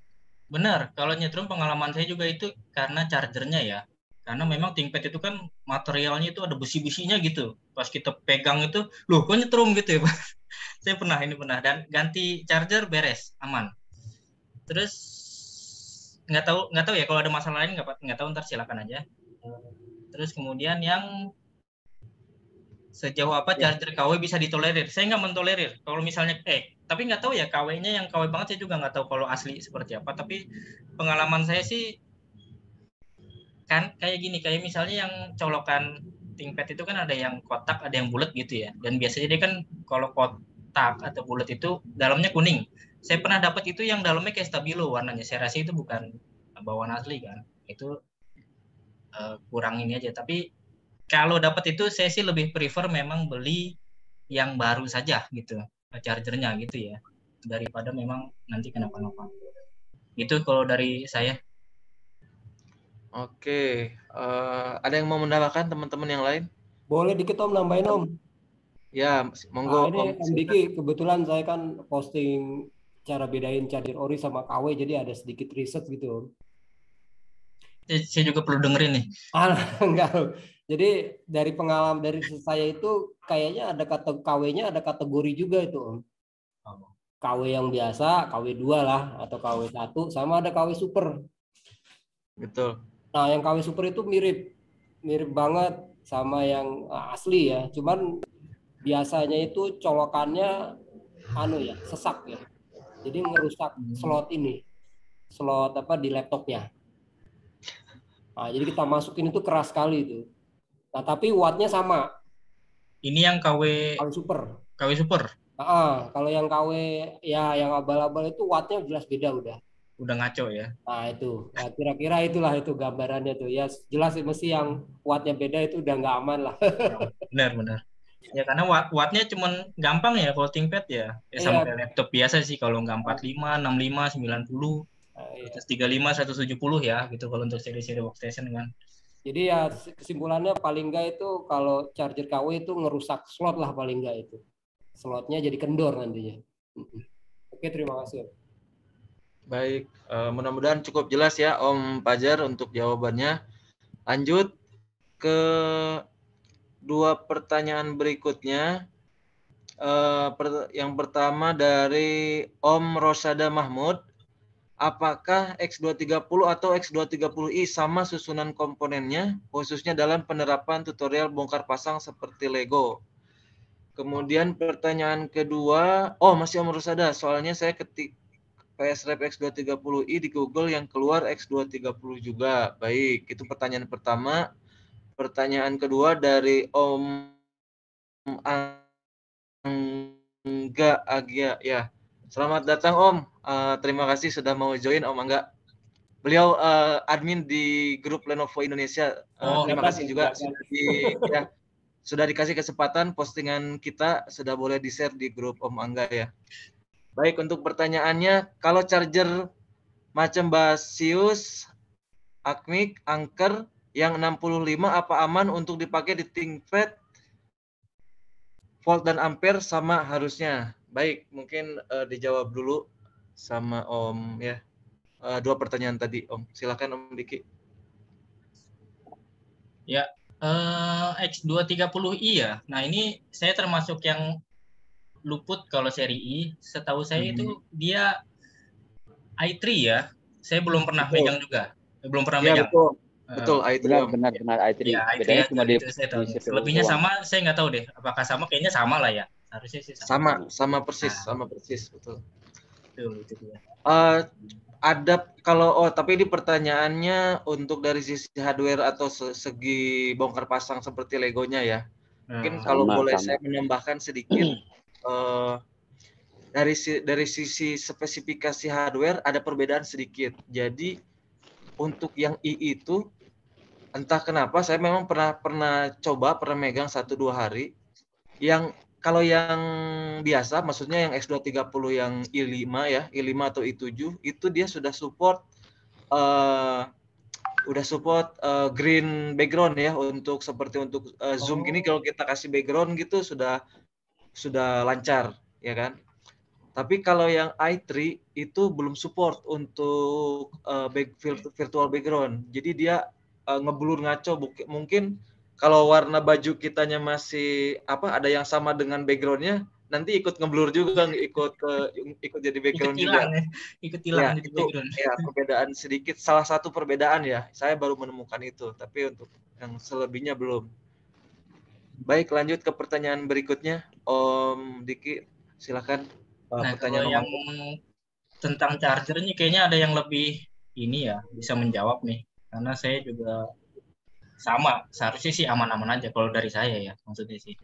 benar. Kalau nyetrum pengalaman saya juga itu karena chargernya ya. Karena memang ThinkPad itu kan materialnya itu ada besi-besinya gitu. Pas kita pegang itu, loh kok nyetrum gitu ya, Pak. Saya pernah dan ganti charger beres, aman. Terus nggak tahu ya kalau ada masalah lain nggak tahu, ntar silakan aja. Terus kemudian yang sejauh apa charger KW bisa ditolerir? Saya nggak mentolerir. Kalau misalnya tapi nggak tahu ya KW-nya yang KW banget, saya juga nggak tahu kalau asli seperti apa. Tapi pengalaman saya sih kan kayak gini, kayak misalnya yang colokan ThinkPad itu kan ada yang kotak, ada yang bulat gitu ya. Dan biasanya dia kan kalau kotak atau bulat itu dalamnya kuning. Saya pernah dapat itu yang dalamnya kayak stabilo warnanya. Saya rasa itu bukan bawaan asli kan. Itu kurang ini aja. Tapi kalau dapat itu saya sih lebih prefer memang beli yang baru saja gitu, chargernya gitu ya, daripada memang nanti kenapa-napa. Itu kalau dari saya. Oke, ada yang mau menambahkan teman-teman yang lain? Boleh dikit Om nambahin Om. Ya, Nah, monggo ini Om. Om Diki, kebetulan saya kan posting cara bedain charger ori sama KW, jadi ada sedikit riset gitu Om. Saya juga perlu dengerin nih. Enggak. Jadi dari pengalaman dari saya itu kayaknya ada kata KW-nya ada kategori juga itu Om. KW yang biasa, KW 2 lah atau KW 1 sama ada KW super. Betul. Nah, yang KW super itu mirip banget sama yang asli ya. Cuman biasanya itu colokannya sesak ya. Jadi ngerusak slot apa di laptopnya. Nah, jadi kita masukin itu keras sekali itu. Nah, tapi wattnya sama. Ini yang KW Super. Super. Kalau yang KW ya yang abal-abal itu wattnya jelas beda udah. Udah ngaco ya. Nah itu, nah, kira-kira itulah itu gambarannya tuh. Ya jelas mesti yang wattnya beda itu udah nggak aman lah. Benar. Ya karena wattnya cuman gampang ya kalau ThinkPad ya. Ya sama kayak laptop biasa sih kalau nggak 45, 65, 90, terus 35, 170 ya gitu kalau untuk seri-seri workstation kan. Jadi ya kesimpulannya paling nggak itu kalau charger KW itu ngerusak slot lah paling nggak itu. Slotnya jadi kendor nantinya. Oke, terima kasih. Baik, mudah-mudahan cukup jelas ya Om Fajar untuk jawabannya. Lanjut ke dua pertanyaan berikutnya. Yang pertama dari Om Rosada Mahmud. Apakah X230 atau X230i sama susunan komponennya, khususnya dalam penerapan tutorial bongkar pasang seperti Lego? Kemudian pertanyaan kedua, masih Om Rosada, soalnya saya ketik PSREP X230i di Google yang keluar X230 juga. Baik, itu pertanyaan pertama. Pertanyaan kedua dari Om Angga Agia ya. Selamat datang Om. Terima kasih sudah mau join Om Angga. Beliau admin di grup Lenovo Indonesia. Terima kasih juga sudah dikasih kesempatan postingan kita sudah boleh di-share di grup Om Angga ya. Baik, untuk pertanyaannya, kalau charger macam Basius, Acmic, Anker yang 65 apa aman untuk dipakai di ThinkPad? Volt dan ampere sama harusnya. Baik, mungkin dijawab dulu sama Om ya. Dua pertanyaan tadi Om. Silakan Om Diki. Ya, X230i ya. Nah, ini saya termasuk yang luput kalau seri I. Setahu saya itu dia i3 ya. Saya belum pernah megang juga. Belum pernah megang. Betul, i3. Benar i3. Ya, bedanya i3 cuma di di saya tahu. CPU Lebihnya doang. sama, saya nggak tahu deh. Apakah sama? Kayaknya sama lah ya. Harusnya sih sama. Sama persis, betul. Betul, itu dia. Tapi ini pertanyaannya untuk dari sisi hardware atau segi bongkar pasang seperti Legonya ya. Mungkin kalau boleh saya menambahkan sedikit, dari sisi spesifikasi hardware ada perbedaan sedikit. Jadi untuk yang I itu entah kenapa saya memang pernah megang 1-2 hari. Kalau yang biasa, maksudnya yang X230 yang i5 ya, i5 atau i7 itu dia sudah support green background ya untuk zoom gini kalau kita kasih background gitu sudah lancar ya kan. Tapi kalau yang i3 itu belum support untuk virtual background. Jadi dia ngeblur ngaco. Mungkin kalau warna baju kitanya masih ada yang sama dengan backgroundnya, nanti ikut ngeblur juga, ikut jadi background ikut hilang jadi background. Ya, perbedaan sedikit. Salah satu perbedaan ya. Saya baru menemukan itu. Tapi untuk yang selebihnya belum. Baik, lanjut ke pertanyaan berikutnya. Om Diki, silakan. Kalau yang tentang chargernya kayaknya ada yang lebih ini ya bisa menjawab nih, karena saya juga sama, seharusnya sih aman-aman aja kalau dari saya ya maksudnya sih.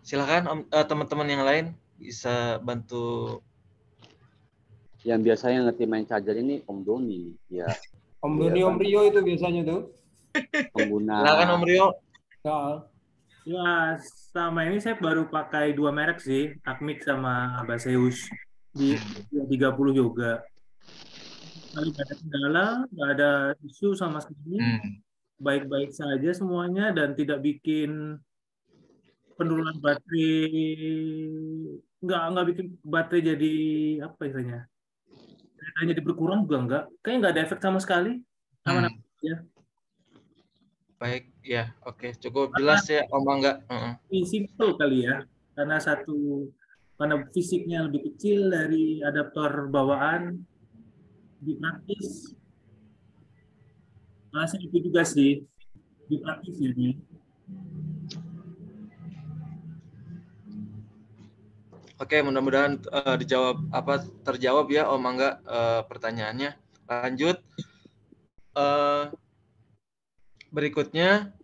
Silakan teman-teman yang lain bisa bantu. Yang biasanya ngerti main charger ini Om Doni ya. Om Doni, Om Rio itu biasanya tuh pengguna. Silakan Om Rio. Ya, sama ini saya baru pakai 2 merek sih, Acmic sama Baseus di 30 juga. sekali, nggak ada kendala, nggak ada isu sama sekali, baik-baik saja semuanya dan tidak bikin penurunan baterai, nggak bikin baterai jadi apa istilahnya, baterainya jadi berkurang juga nggak, kayaknya nggak ada efek sama sekali, aman-aman ya. Baik, ya, oke, cukup jelas ya, Om Angga. Ini simple kali ya, karena fisiknya lebih kecil dari adaptor bawaan, di praktis. Alasan itu juga sih, di praktis jadi. Oke, mudah-mudahan terjawab ya Om Angga pertanyaannya. Lanjut. Berikutnya.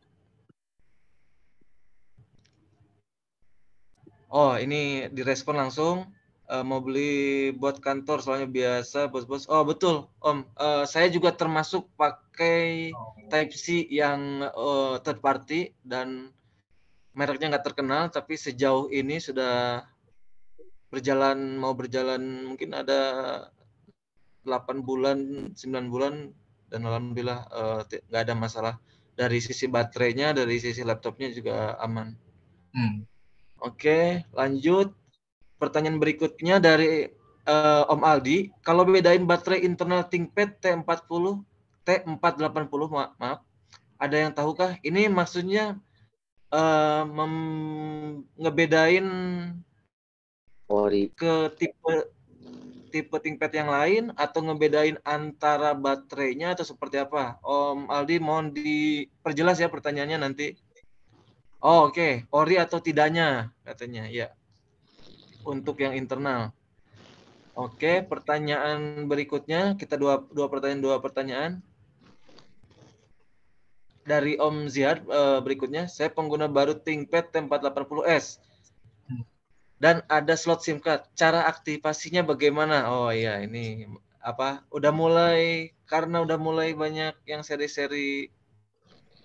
Oh, ini direspon langsung. Mau beli buat kantor soalnya biasa bos-bos. Oh, betul, Om. Saya juga termasuk pakai Type-C yang third party dan mereknya nggak terkenal, tapi sejauh ini sudah mau berjalan mungkin ada 8 bulan, 9 bulan, dan alhamdulillah nggak ada masalah. Dari sisi baterainya, dari sisi laptopnya juga aman. Oke, lanjut. Pertanyaan berikutnya dari Om Aldi. Kalau bedain baterai internal ThinkPad T40, T480, maaf. Ada yang tahukah? Ini maksudnya ngebedain ke tipe ThinkPad yang lain atau ngebedain antara baterainya atau seperti apa? Om Aldi mohon diperjelas ya pertanyaannya nanti. Oh, oke. Ori atau tidaknya katanya, ya. Untuk yang internal. Oke, pertanyaan berikutnya kita dua pertanyaan. Dari Om Ziad berikutnya, saya pengguna baru ThinkPad T480S. Dan ada slot SIM card. Cara aktivasinya bagaimana? Oh iya, ini karena udah mulai banyak yang seri-seri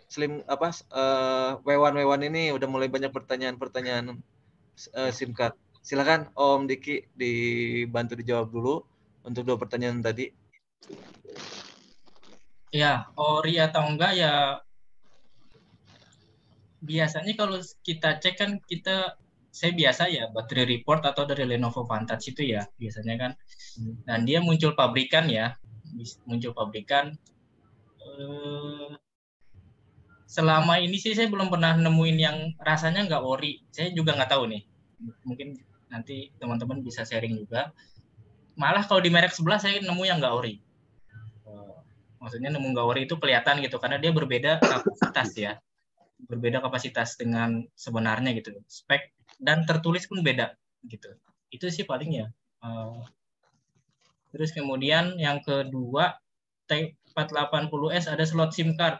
slim W1 ini udah mulai banyak pertanyaan SIM card. Silakan Om Diki dibantu dijawab dulu untuk 2 pertanyaan tadi. Ya, ori atau enggak ya biasanya kalau kita cek kan saya biasa ya baterai report atau dari Lenovo Vantage itu ya biasanya kan, dan dia muncul pabrikan selama ini sih saya belum pernah nemuin yang rasanya nggak ori. Saya juga nggak tahu nih, mungkin nanti teman-teman bisa sharing juga. Malah kalau di merek sebelah saya nemu yang nggak ori. Maksudnya nemu nggak ori itu kelihatan gitu karena dia berbeda kapasitas ya, berbeda kapasitas dengan sebenarnya gitu, spek dan tertulis pun beda gitu. Itu sih paling ya. Terus kemudian yang kedua, T480S ada slot SIM card.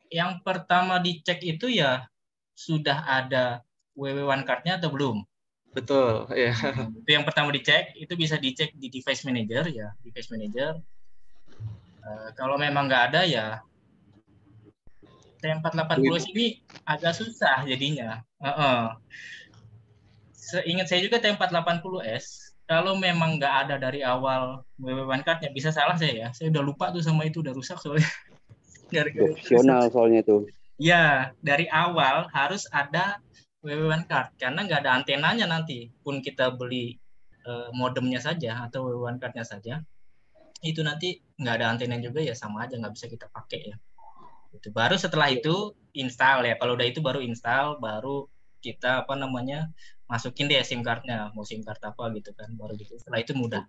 Yang pertama dicek itu ya sudah ada WW1 card-nya atau belum. Betul, ya. Itu yang pertama dicek, itu bisa dicek di device manager ya, device manager. Kalau memang nggak ada ya T480S ini agak susah jadinya. Seingat saya juga T480S, kalau memang nggak ada dari awal WW1 card-nya, bisa salah saya ya. Saya udah lupa tuh sama itu, udah rusak soalnya. Opsional soalnya tuh. Ya, dari awal harus ada WW1 card, karena nggak ada antenanya nanti. Pun kita beli modemnya saja atau WW1 card-nya saja, itu nanti nggak ada antena juga ya sama aja, nggak bisa kita pakai ya. Itu baru setelah itu install ya. Kalau udah itu baru install, baru kita masukin deh SIM card-nya, mau SIM card apa gitu kan, baru gitu. Setelah itu mudah.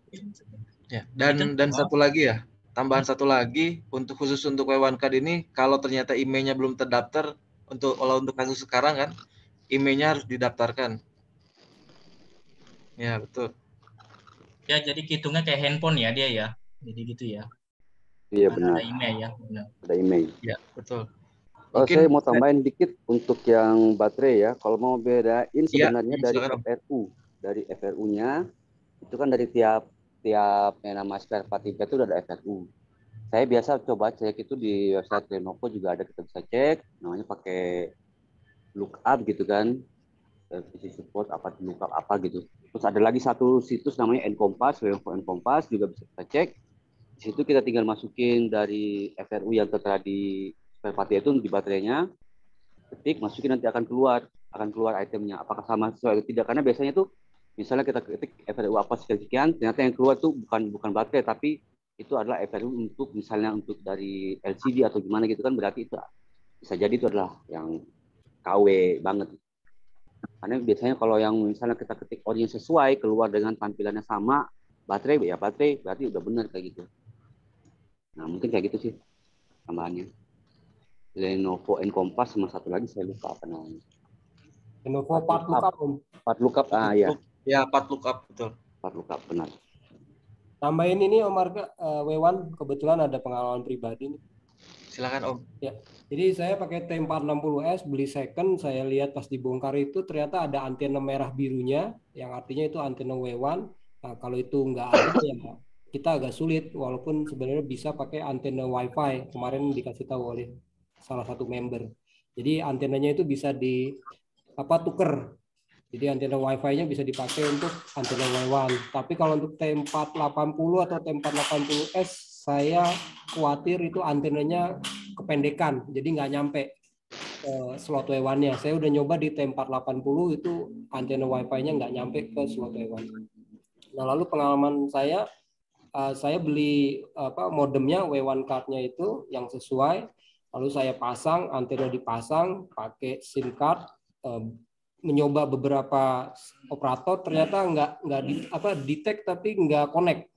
Ya, dan satu lagi ya, tambahan satu lagi khusus untuk W1 card ini, kalau ternyata emailnya belum terdaftar untuk kasus sekarang kan, emailnya harus didaftarkan. Ya, betul. Ya, jadi hitungnya kayak handphone ya dia ya. Jadi gitu ya. Iya benar. Ada email ya, benar. Ada email. Ya, betul. Mungkin saya mau tambahin dikit untuk yang baterai ya. Kalau mau bedain sebenarnya dari FRU, dari FRU-nya itu kan dari tiap yang nama spare part itu udah ada FRU. Saya biasa coba cek itu di website Lenovo juga ada, kita bisa cek. Namanya pakai lookup gitu kan, PC support lookup apa gitu. Terus ada lagi satu situs namanya Encompass, Lenovo Encompass juga bisa kita cek. Di situ kita tinggal masukin dari FRU yang tertera di spare part itu di baterainya, ketik, masukin, nanti akan keluar itemnya. Apakah sama sesuai atau tidak? Karena biasanya tuh misalnya kita ketik FRU apa sekian, ternyata yang keluar tuh bukan baterai, tapi itu adalah FRU untuk misalnya untuk dari LCD atau gimana gitu kan, berarti itu bisa jadi itu adalah yang KW banget. Karena biasanya kalau yang misalnya kita ketik ori yang sesuai, keluar dengan tampilannya sama, baterai berarti udah benar kayak gitu. Nah mungkin kayak gitu sih tambahannya. Lenovo Encompass sama satu lagi saya lupa apa namanya. Lenovo part lookup, Om. Part lookup, ya. Ya, part lookup, betul. Part lookup, benar. Tambahin ini Om Arga, Wewan, kebetulan ada pengalaman pribadi nih. Silakan Om. Ya, jadi saya pakai T460S, beli second, saya lihat pas dibongkar itu ternyata ada antena merah birunya, yang artinya itu antena W1. Nah, kalau itu nggak ada ya kita agak sulit, walaupun sebenarnya bisa pakai antena WiFi. Kemarin dikasih tahu oleh salah satu member. Jadi antenanya itu bisa tuker. Jadi antena WiFi-nya bisa dipakai untuk antena W1. Tapi kalau untuk T480 atau T480S, saya khawatir itu antenanya kependekan, jadi nggak nyampe slot W1-nya. Saya udah nyoba di T480 itu antena WiFi-nya nggak nyampe ke slot W1. Nah, lalu pengalaman saya beli modemnya W1 card-nya itu yang sesuai, lalu saya pasang, antena dipasang, pakai SIM card, mencoba beberapa operator, ternyata nggak detect tapi nggak connect.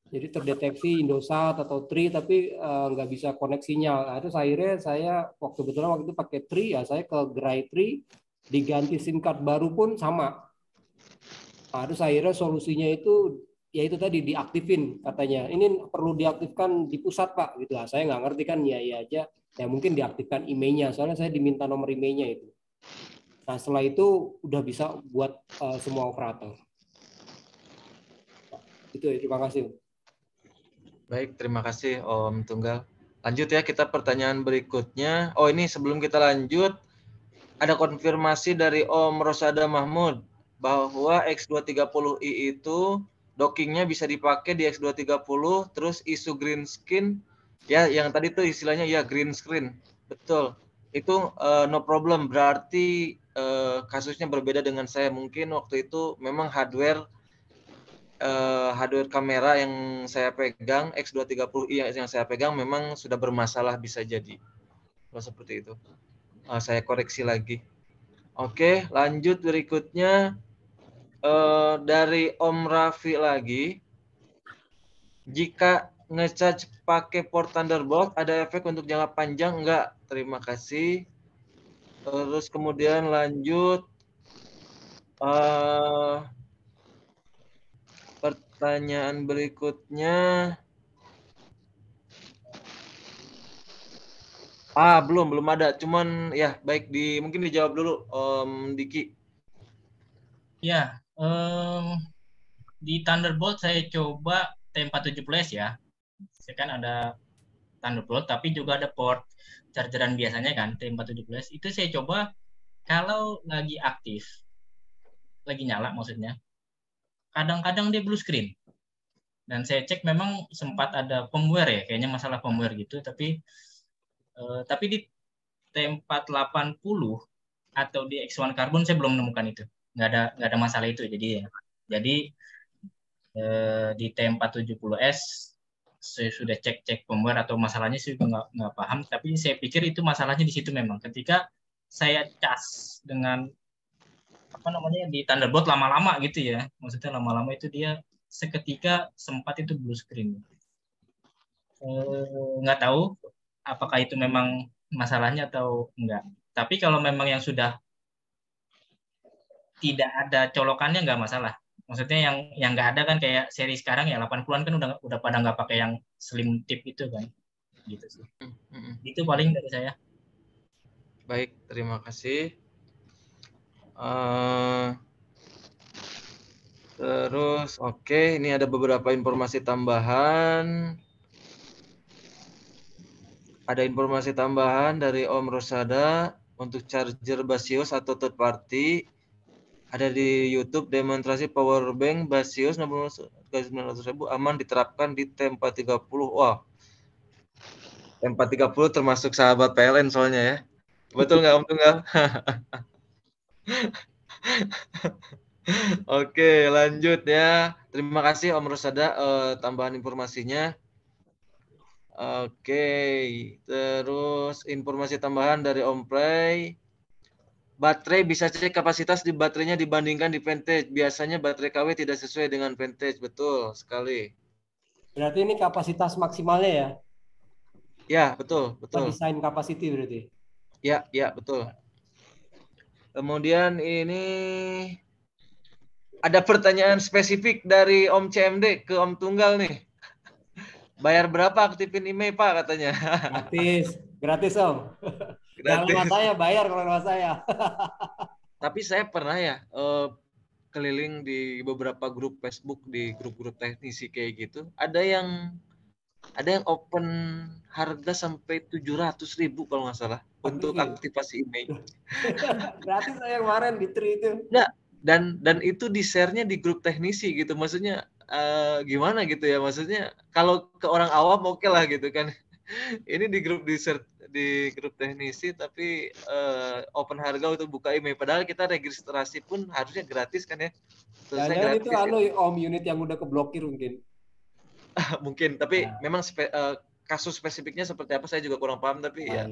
Jadi terdeteksi Indosat atau Tri tapi nggak bisa connect sinyal. Nah, terus akhirnya saya waktu itu pakai Tri, ya saya ke gerai Tri, diganti SIM card baru pun sama. Nah, terus akhirnya solusinya itu ya itu tadi diaktifin katanya. Ini perlu diaktifkan di pusat Pak gitu. Nah, saya nggak ngerti kan, ya aja. Ya mungkin diaktifkan emailnya, soalnya saya diminta nomor emailnya itu. Nah, setelah itu udah bisa buat semua operator. Itu ya, terima kasih. Baik, terima kasih Om Tunggal. Lanjut ya, kita pertanyaan berikutnya. Oh, ini sebelum kita lanjut, ada konfirmasi dari Om Rosada Mahmud bahwa X230i itu dockingnya bisa dipakai di X230, terus isu green screen, ya yang tadi tuh istilahnya ya green screen. Betul. Itu no problem, berarti kasusnya berbeda dengan saya. Mungkin waktu itu memang hardware kamera yang saya pegang, X230i yang saya pegang memang sudah bermasalah, bisa jadi. Kalau seperti itu. Saya koreksi lagi. Oke, lanjut berikutnya dari Om Raffi lagi. Jika nge-charge pakai port Thunderbolt, ada efek untuk jangka panjang? Enggak, terima kasih. Terus kemudian lanjut. Pertanyaan berikutnya. Belum ada. Cuman ya baik, mungkin dijawab dulu Om Diki. Ya, di Thunderbolt saya coba T470S ya. Saya kan ada Thunderbolt, tapi juga ada port chargeran biasanya kan, T470S. Itu saya coba kalau lagi aktif, lagi nyala maksudnya, kadang-kadang dia blue screen. Dan saya cek memang sempat ada firmware ya, kayaknya masalah firmware gitu, tapi di T480 atau di X1 Carbon saya belum menemukan itu. Nggak ada masalah itu. Jadi di T470S saya sudah cek firmware atau masalahnya sih nggak paham, tapi saya pikir itu masalahnya di situ memang. Ketika saya cas dengan di Thunderbolt lama-lama gitu ya, maksudnya lama-lama itu dia seketika sempat itu blue screen. Nggak tahu apakah itu memang masalahnya atau enggak. Tapi kalau memang yang sudah tidak ada colokannya nggak masalah. Maksudnya yang nggak ada kan kayak seri sekarang ya 80-an kan udah pada nggak pakai yang slim tip itu kan. Gitu sih. Itu paling dari saya. Baik, terima kasih. Terus oke, ini ada beberapa informasi tambahan. Ada informasi tambahan dari Om Rosada untuk charger Basios atau third party. Ada di YouTube demonstrasi power bank Basios 900.000 aman diterapkan di T430. Wah, T430 termasuk sahabat PLN soalnya ya. Betul nggak Om Tunggal? Oke, lanjut ya. Terima kasih Om Rosada tambahan informasinya. Oke, terus informasi tambahan dari Om Pray. Baterai bisa cek kapasitas di baterainya dibandingkan di Vantage. Biasanya baterai KW tidak sesuai dengan Vantage. Betul sekali. Berarti ini kapasitas maksimalnya ya? Ya, betul, betul. Desain capacity berarti. Ya, betul. Kemudian ini ada pertanyaan spesifik dari Om CMD ke Om Tunggal nih. Bayar berapa aktifin email Pak katanya? Gratis Om. Jangan rumah saya bayar kalau rumah saya. Tapi saya pernah ya keliling di beberapa grup Facebook, di grup-grup teknisi kayak gitu. Ada yang open harga sampai 700.000 kalau nggak salah untuk aktivasi email. Gratis saya kemarin di Tri itu. Nah, dan itu di share-nya di grup teknisi gitu. Maksudnya gimana gitu ya? Maksudnya kalau ke orang awam oke lah gitu kan. Ini di grup di grup teknisi tapi open harga untuk buka email. Padahal kita registrasi pun harusnya gratis kan ya. Jangan itu ya. Om unit yang udah keblokir mungkin. Mungkin, tapi memang kasus spesifiknya seperti apa saya juga kurang paham, tapi ya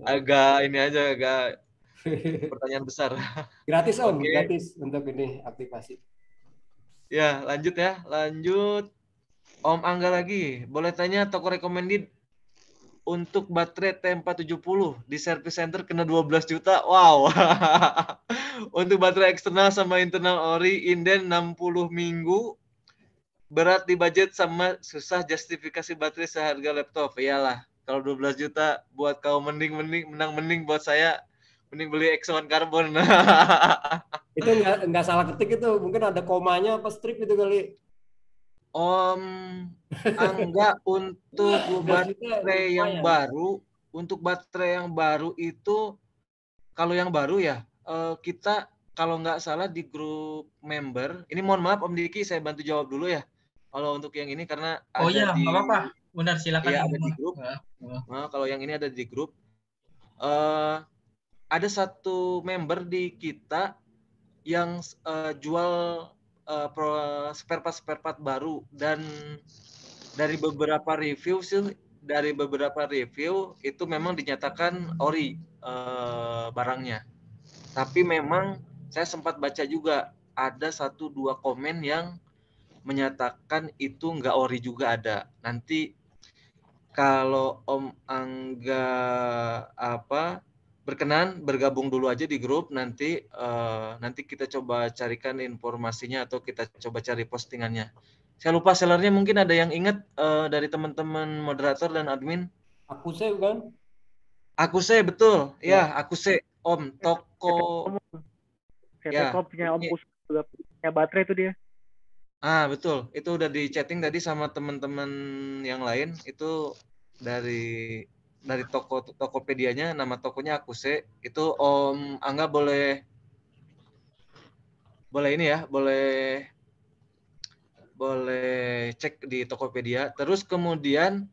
agak ini aja, agak pertanyaan besar. Gratis Om, gratis untuk ini aktivasi. Ya, lanjut. Om Angga lagi, boleh tanya toko recommended untuk baterai T470 di service center kena 12 juta. Wow. Untuk baterai eksternal sama internal ori inden 60 minggu. Berat di budget sama susah justifikasi baterai seharga laptop. Iyalah, kalau 12 juta buat kau mending buat saya mending beli X1 Carbon. Itu enggak salah ketik itu, mungkin ada komanya apa strip itu kali. Om Angga untuk baterai yang baru, itu kalau yang baru ya kita kalau nggak salah di grup member, ini mohon maaf Om Diki saya bantu jawab dulu ya. Kalau untuk yang ini karena ada di apa-apa. Benar, silakan. Ya, ada di grup. Nah, kalau yang ini ada di grup. Ada satu member di kita yang jual spare part baru, dan dari beberapa review itu memang dinyatakan ori barangnya. Tapi memang saya sempat baca juga ada 1-2 komen yang menyatakan itu nggak ori juga ada. Nanti kalau Om Angga berkenan bergabung dulu aja di grup, nanti kita coba carikan informasinya atau kita coba cari postingannya. Saya lupa sellernya, mungkin ada yang ingat dari teman-teman moderator dan admin. Akuse kan? Akuse betul, ya Akuse Om toko. Ya. Punya Om Kus juga punya baterai itu dia. Betul, itu udah di chatting tadi sama teman-teman yang lain. Itu dari Tokopedia-nya, nama tokonya Akuse. Itu Om Angga boleh ini ya, boleh cek di Tokopedia. Terus kemudian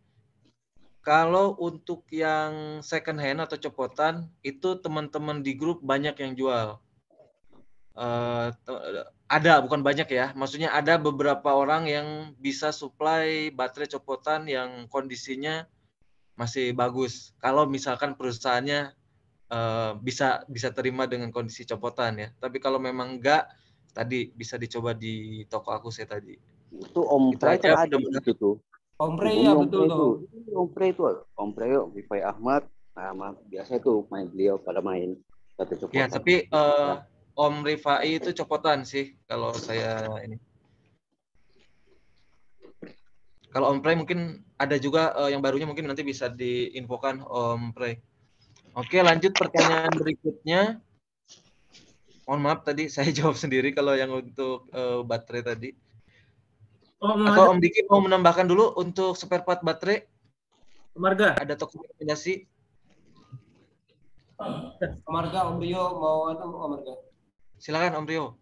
kalau untuk yang second hand atau copotan, itu teman-teman di grup banyak yang jual. Ada, bukan banyak ya, maksudnya ada beberapa orang yang bisa supply baterai copotan yang kondisinya masih bagus. Kalau misalkan perusahaannya bisa terima dengan kondisi copotan ya. Tapi kalau memang enggak, tadi bisa dicoba di toko aku saya tadi. Itu Om Pray kan ada itu tuh. Om Pray ya betul tuh. Om Pray itu Om Pray, Rifai Ahmad, biasa itu beliau pada main baterai copotan. Ya, tapi Om Rifai itu copotan sih kalau saya ini. Kalau Om Pray mungkin ada juga yang barunya, mungkin nanti bisa diinfokan Om Pray. Oke, lanjut pertanyaan berikutnya. Mohon maaf tadi saya jawab sendiri kalau yang untuk baterai tadi. Atau Om Diki mau menambahkan dulu untuk spare part baterai? Marga. Ada toko rekomendasi? Marga, Om Rio mau atau Om Marga? Silakan Om Rio.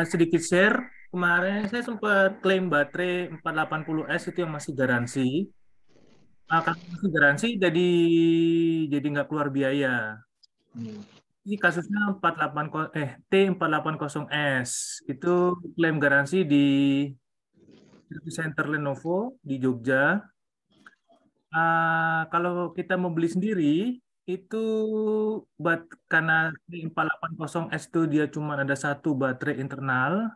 Sedikit share kemarin saya sempat klaim baterai 480S itu yang masih garansi. Kalau masih garansi jadi nggak keluar biaya. Ini kasusnya T480S itu klaim garansi di Service Center Lenovo di Jogja. Kalau kita mau beli sendiri itu karena T480S itu dia cuma ada satu baterai internal.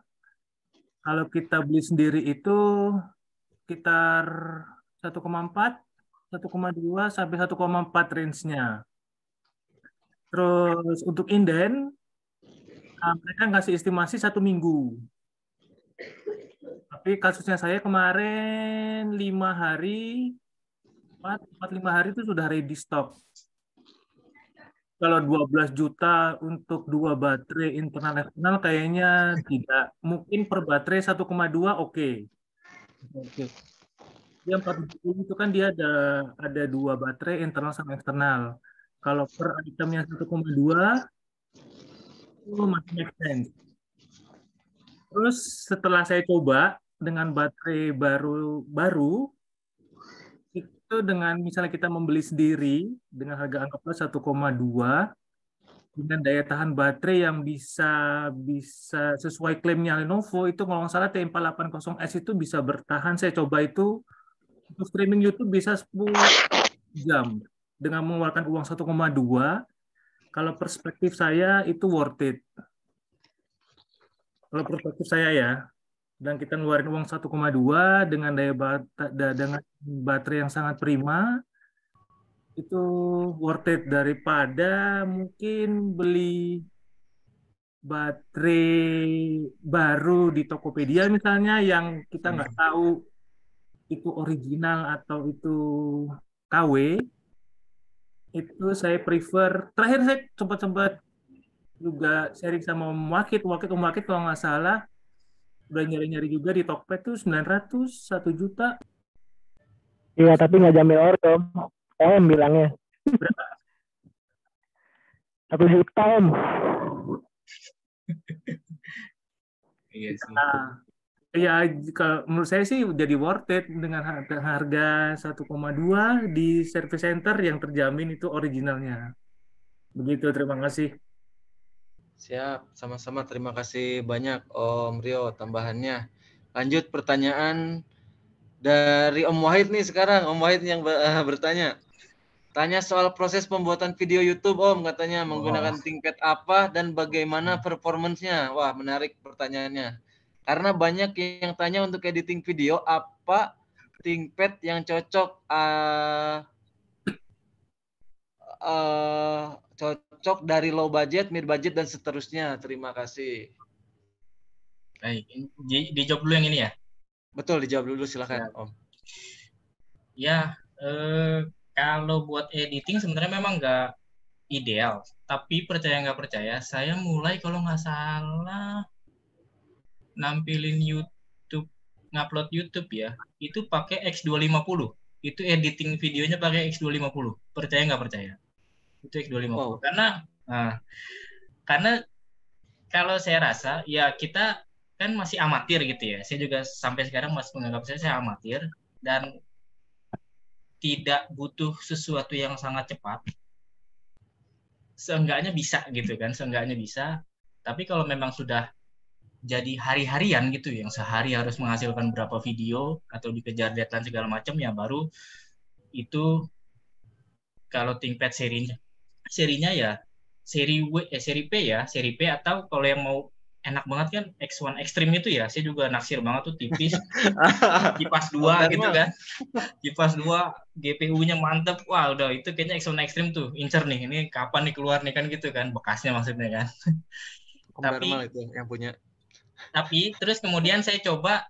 Kalau kita beli sendiri itu sekitar 1,4, 1,2 sampai 1,4 range-nya. Terus untuk inden, mereka ngasih estimasi 1 minggu. Tapi kasusnya saya kemarin 5 hari, 4-5 hari itu sudah ready stock. Kalau 12 juta untuk 2 baterai internal eksternal kayaknya tidak. Mungkin per baterai 1,2 oke. Dia 470 itu kan dia ada 2 baterai internal sama eksternal. Kalau per itemnya 1,2 itu masih make sense. Terus setelah saya coba dengan baterai baru itu dengan misalnya kita membeli sendiri dengan harga anggaplah 1,2 dengan daya tahan baterai yang bisa sesuai klaimnya Lenovo itu kalau nggak salah T480S itu bisa bertahan. Saya coba itu untuk streaming YouTube bisa 10 jam dengan mengeluarkan uang 1,2. Kalau perspektif saya itu worth it. Kalau perspektif saya ya. Dan kita ngeluarin uang 1,2 dengan dengan baterai yang sangat prima, itu worth it daripada mungkin beli baterai baru di Tokopedia misalnya yang kita nggak tahu itu original atau itu KW. Itu saya prefer. Terakhir saya sempat juga sharing sama Om Wakid kalau nggak salah udah nyari-nyari juga di Tokped tuh 900, 1 juta. Iya, tapi nggak jamin ori, Om. Om bilangnya. Berapa? 1 juta, Om. Iya sih. Ya, kalau menurut saya sih jadi worth it dengan harga 1,2 di service center yang terjamin itu originalnya. Begitu, terima kasih. Siap, sama-sama. Terima kasih banyak Om Rio tambahannya. Lanjut pertanyaan dari Om Wahid nih sekarang. Om Wahid yang bertanya. Tanya soal proses pembuatan video YouTube, Om. Katanya menggunakan ThinkPad apa dan bagaimana performance-nya. Wah, menarik pertanyaannya. Karena banyak yang tanya untuk editing video, apa ThinkPad yang cocok cocok dari low budget, mid budget, dan seterusnya. Terima kasih. Baik, dijawab dulu yang ini ya? Betul, dijawab dulu silakan, ya. Om. Ya, kalau buat editing sebenarnya memang nggak ideal. Tapi percaya nggak percaya, saya mulai kalau nggak salah nampilin YouTube, ngupload YouTube ya, itu pakai X250. Itu editing videonya pakai X250. Percaya nggak percaya? Itu X250. Wow. Karena kalau saya rasa ya kita kan masih amatir gitu ya. Saya juga sampai sekarang masih menganggap saya amatir dan tidak butuh sesuatu yang sangat cepat. Seenggaknya bisa gitu kan, seenggaknya bisa. Tapi kalau memang sudah jadi hari-harian gitu, yang sehari harus menghasilkan berapa video atau dikejar deadline segala macam, ya baru itu kalau ThinkPad serinya ya seri P ya, seri P, atau kalau yang mau enak banget kan X1 Extreme itu ya, saya juga naksir banget tuh, tipis, kipas 2 gitu kan, kipas 2, GPU-nya mantep, wah udah itu kayaknya X1 Extreme tuh, incer nih, ini kapan nih keluar nih kan gitu kan, bekasnya maksudnya kan. Tapi itu yang punya. Tapi terus kemudian saya coba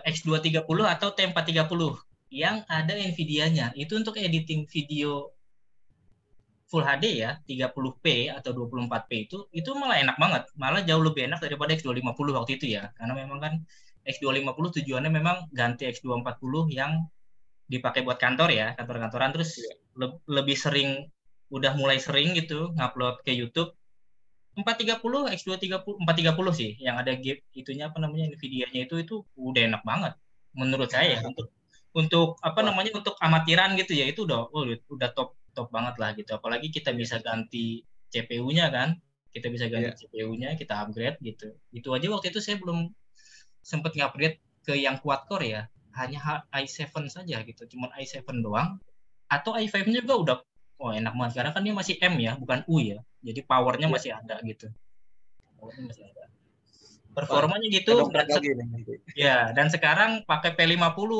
X230 atau T430 yang ada Nvidia-nya, itu untuk editing video Full HD ya, 30p atau 24p itu malah enak banget. Malah jauh lebih enak daripada X250 waktu itu ya. Karena memang kan X250 tujuannya memang ganti X240 yang dipakai buat kantor ya, kantor-kantoran. Terus lebih sering, udah mulai sering gitu ngupload ke YouTube. 430, X230, 430 sih yang ada gap itunya apa namanya Nvidia-nya itu udah enak banget menurut saya untuk apa namanya untuk amatiran gitu ya itu udah top banget lah gitu. Apalagi kita bisa ganti CPU-nya kan. Kita bisa ganti CPU-nya, kita upgrade gitu. Itu aja waktu itu saya belum sempat upgrade ke yang quad core ya. Hanya i7 saja gitu. Cuman i7 doang. Atau i5-nya juga udah enak banget karena kan dia masih M ya, bukan U ya. Jadi powernya masih ada gitu. Powernya masih ada. Performanya gitu dan sekarang pakai P50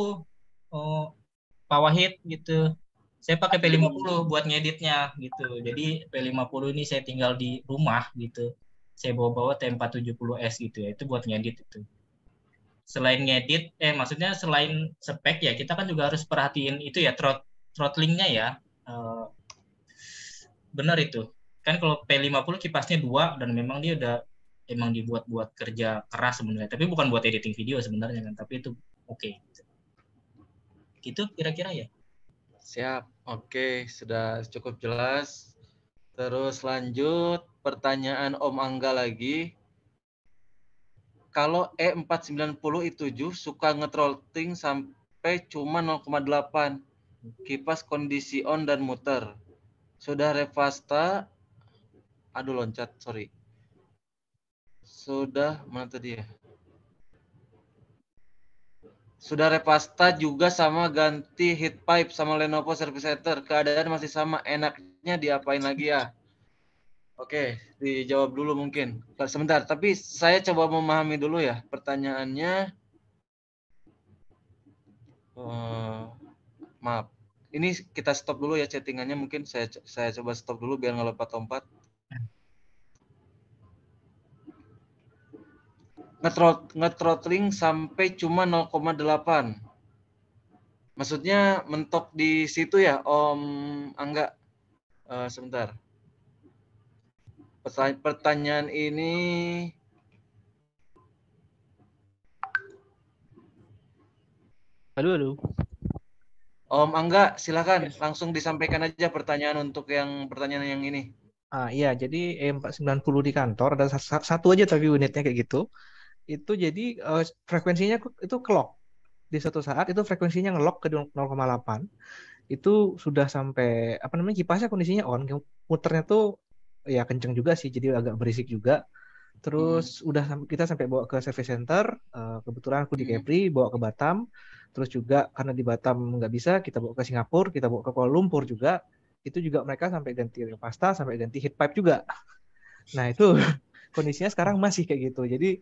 Pak Wahid gitu. Saya pakai P50 buat ngeditnya gitu. Jadi P50 ini saya tinggal di rumah gitu. Saya bawa-bawa T470S gitu ya. Itu buat ngedit itu. Selain ngedit, maksudnya selain spek ya, kita kan juga harus perhatiin itu ya throttling-nya ya. Benar itu. Kan kalau P50 kipasnya 2 dan memang dia udah emang dibuat buat kerja keras sebenarnya. Tapi bukan buat editing video sebenarnya kan. Tapi itu oke. Gitu kira-kira ya. Siap. Oke, sudah cukup jelas. Terus lanjut pertanyaan Om Angga lagi. Kalau E490i7 suka nge-throttling sampai cuma 0,8. Kipas kondisi on dan muter. Sudah Revasta. Sudah mana tadi ya? Sudah Revasta juga sama ganti heat pipe sama Lenovo Service Center. Keadaan masih sama. Enaknya diapain lagi ya? Oke, dijawab dulu mungkin. Sebentar, tapi saya coba memahami dulu ya pertanyaannya. Maaf. Ini kita stop dulu ya chattingannya. Mungkin saya coba stop dulu biar nggak lompat-lompat. Nge-throttling sampai cuma 0,8. Maksudnya mentok di situ ya, Om Angga? Sebentar. Pertanyaan ini Halo. Om Angga, silakan langsung disampaikan aja pertanyaan untuk pertanyaan yang ini. Iya, jadi E490 di kantor ada satu aja tapi unitnya kayak gitu. Itu jadi frekuensinya itu clock. Di suatu saat itu frekuensinya ngelock ke 0,8. Itu sudah sampai apa namanya kipasnya kondisinya on, muternya tuh ya kenceng juga sih, jadi agak berisik juga. Terus kita sampai bawa ke service center. Kebetulan aku di Kepri, bawa ke Batam. Terus juga karena di Batam nggak bisa, kita bawa ke Singapura, kita bawa ke Kuala Lumpur juga. Itu juga mereka sampai ganti pasta, sampai ganti heat pipe juga. Nah itu kondisinya sekarang masih kayak gitu. Jadi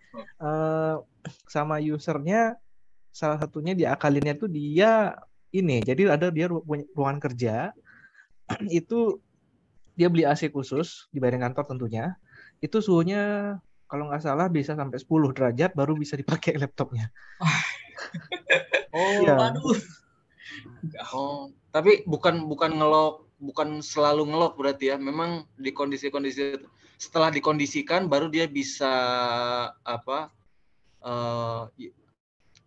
sama usernya salah satunya diakalinnya tuh dia ini. Jadi ada dia ruangan kerja itu dia beli AC khusus dibayarin kantor tentunya. Itu suhunya kalau nggak salah bisa sampai 10 derajat baru bisa dipakai laptopnya. Oh, aduh. Tapi bukan ngelok, bukan selalu ngelok berarti ya. Memang di kondisi-kondisi setelah dikondisikan baru dia bisa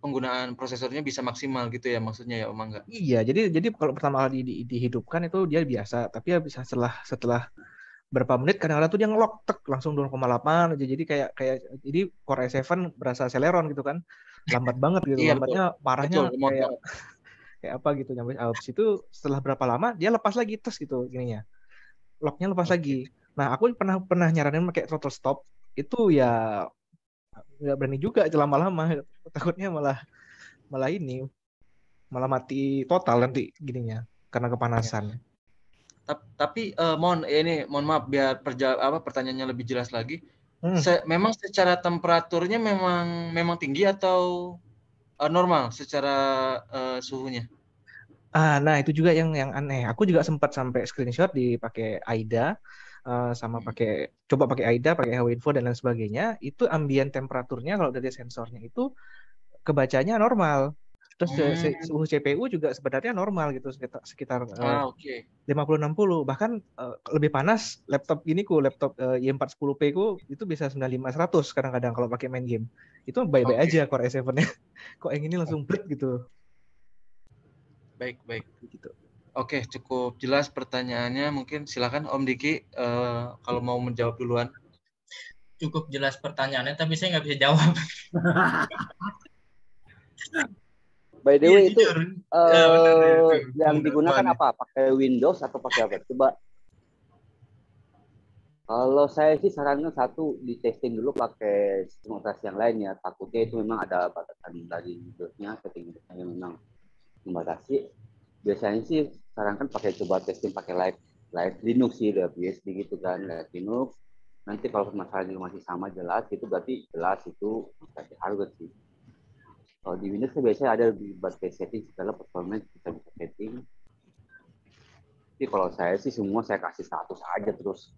penggunaan prosesornya bisa maksimal gitu ya maksudnya ya Om Angga? Iya, jadi kalau pertama kali dihidupkan itu dia biasa, tapi ya bisa setelah berapa menit kadang-kadang tuh dia ngelok langsung 2,8 aja. Jadi kayak jadi Core i7 berasa Celeron gitu kan. Lambat banget gitu. Iya, lambatnya betul. Parahnya Betul, kayak apa gitu. Habis itu setelah berapa lama dia lepas lagi tes gitu gininya. Locknya lepas lagi. Nah, aku pernah nyaranin pakai throttle stop. Itu ya nggak berani juga lama-lama. Takutnya malah mati total nanti gininya karena kepanasan. Tapi mohon maaf biar pertanyaannya lebih jelas lagi. Memang secara temperaturnya memang tinggi atau normal secara suhunya? Nah itu juga yang aneh. Aku juga sempat sampai screenshot dipakai AIDA sama coba pakai AIDA, pakai Hawinfo dan lain sebagainya. Itu ambient temperaturnya kalau dari sensornya itu kebacanya normal. Terus suhu CPU juga sebenarnya normal gitu sekitar 50-60. Bahkan lebih panas laptop i410P ku itu bisa 95-100 kadang-kadang kalau pakai main game. Itu baik-baik aja Core i7-nya. Kok yang ini langsung berat gitu. Baik. Gitu. Oke, cukup jelas pertanyaannya. Mungkin silakan Om Diki kalau mau menjawab duluan. cukup jelas pertanyaannya, tapi saya nggak bisa jawab. By the way, itu benar, yang digunakan apa? Pakai Windows atau pakai apa? Coba. Kalau saya sih sarankan satu di testing dulu pakai sistem operasi yang lain ya. Takutnya itu memang ada batasan dari Windows-nya, setting yang memang membatasi. Biasanya sih sarankan coba testing pakai live Linux sih, live BSD gitu kan, live Linux. Nanti kalau masalahnya masih sama jelas, itu berarti jelas itu masih hardware sih. Kalau di Windows biasanya ada di bagian setting segala performance bisa setting. Tapi kalau saya sih semua saya kasih status aja terus.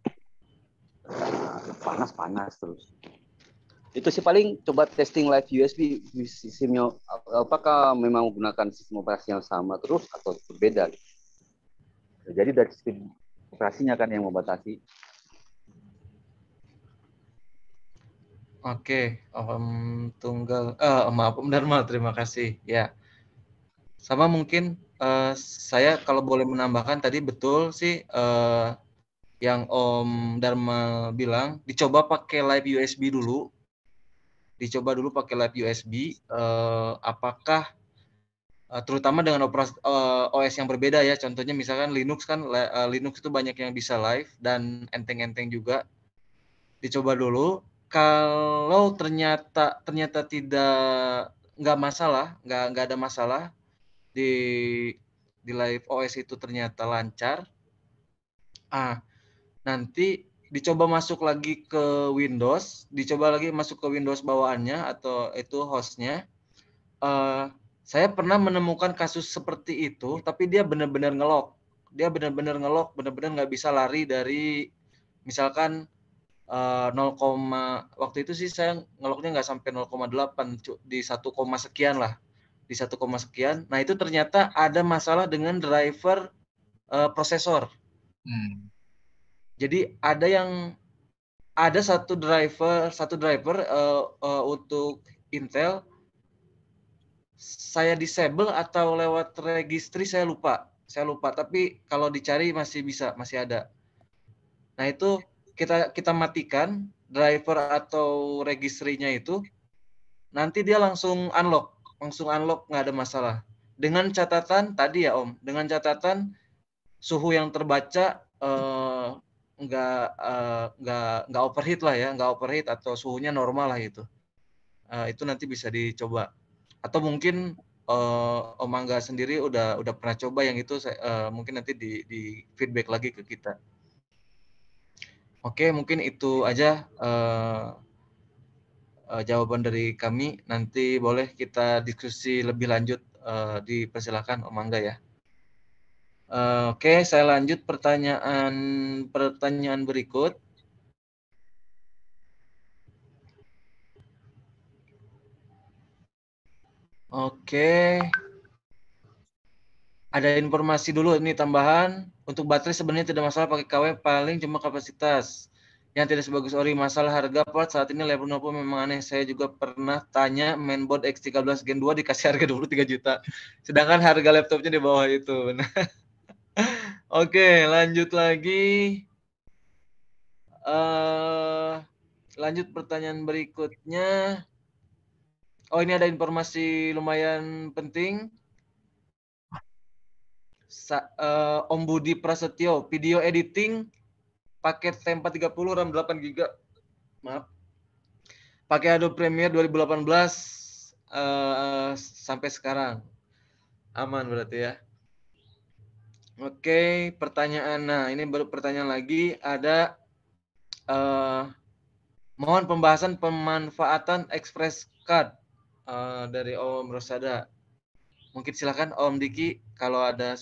Panas terus. Itu sih paling coba testing live USB sistemnya apakah memang menggunakan sistem operasi yang sama terus atau berbeda. Jadi dari sistem operasinya kan yang membatasi. Oke, Tunggal, maaf Om Dharma, terima kasih. Ya, sama mungkin saya kalau boleh menambahkan tadi betul sih yang Om Dharma bilang, dicoba pakai live USB dulu. Dicoba dulu pakai live USB, apakah terutama dengan OS yang berbeda ya. Contohnya misalkan Linux kan, Linux itu banyak yang bisa live dan enteng-enteng juga. Dicoba dulu. Kalau ternyata nggak ada masalah di live OS itu ternyata lancar. Nanti dicoba masuk lagi ke Windows, bawaannya atau itu hostnya. Saya pernah menemukan kasus seperti itu, tapi dia benar-benar nge-lock. Benar-benar nggak bisa lari dari misalkan 0, waktu itu sih saya nge-locknya nggak sampai 0,8, di 1, sekian lah. Di 1, sekian. Nah, itu ternyata ada masalah dengan driver prosesor. Jadi ada satu driver untuk Intel saya disable atau lewat registry saya lupa. Tapi kalau dicari masih ada. Nah, itu kita matikan driver atau registry-nya itu, nanti dia langsung unlock nggak ada masalah. Dengan catatan tadi ya Om, suhu yang terbaca nggak overheat lah ya, nggak overheat atau suhunya normal lah itu. Itu nanti bisa dicoba. Atau mungkin Om Angga sendiri udah pernah coba yang itu, mungkin nanti di feedback lagi ke kita. Oke, mungkin itu aja jawaban dari kami. Nanti boleh kita diskusi lebih lanjut, dipersilakan Om Angga ya. Oke, saya lanjut pertanyaan berikut. Oke. Ada informasi dulu ini tambahan. Untuk baterai sebenarnya tidak masalah pakai KW, paling cuma kapasitas yang tidak sebagus ori. Masalah harga part saat ini Lenovo memang aneh. Saya juga pernah tanya mainboard X13 Gen 2 dikasih harga 23 juta. Sedangkan harga laptopnya di bawah itu. Oke, lanjut lagi. Lanjut pertanyaan berikutnya. Oh, ini ada informasi lumayan penting. Om Budi Prasetyo, video editing paket T430 RAM 8 GB. Maaf. Pakai Adobe Premiere 2018 sampai sekarang. Aman berarti ya. Oke, pertanyaan. Nah, ini baru pertanyaan lagi, ada mohon pembahasan pemanfaatan Express Card dari Om Rosada. Mungkin silakan Om Diki kalau ada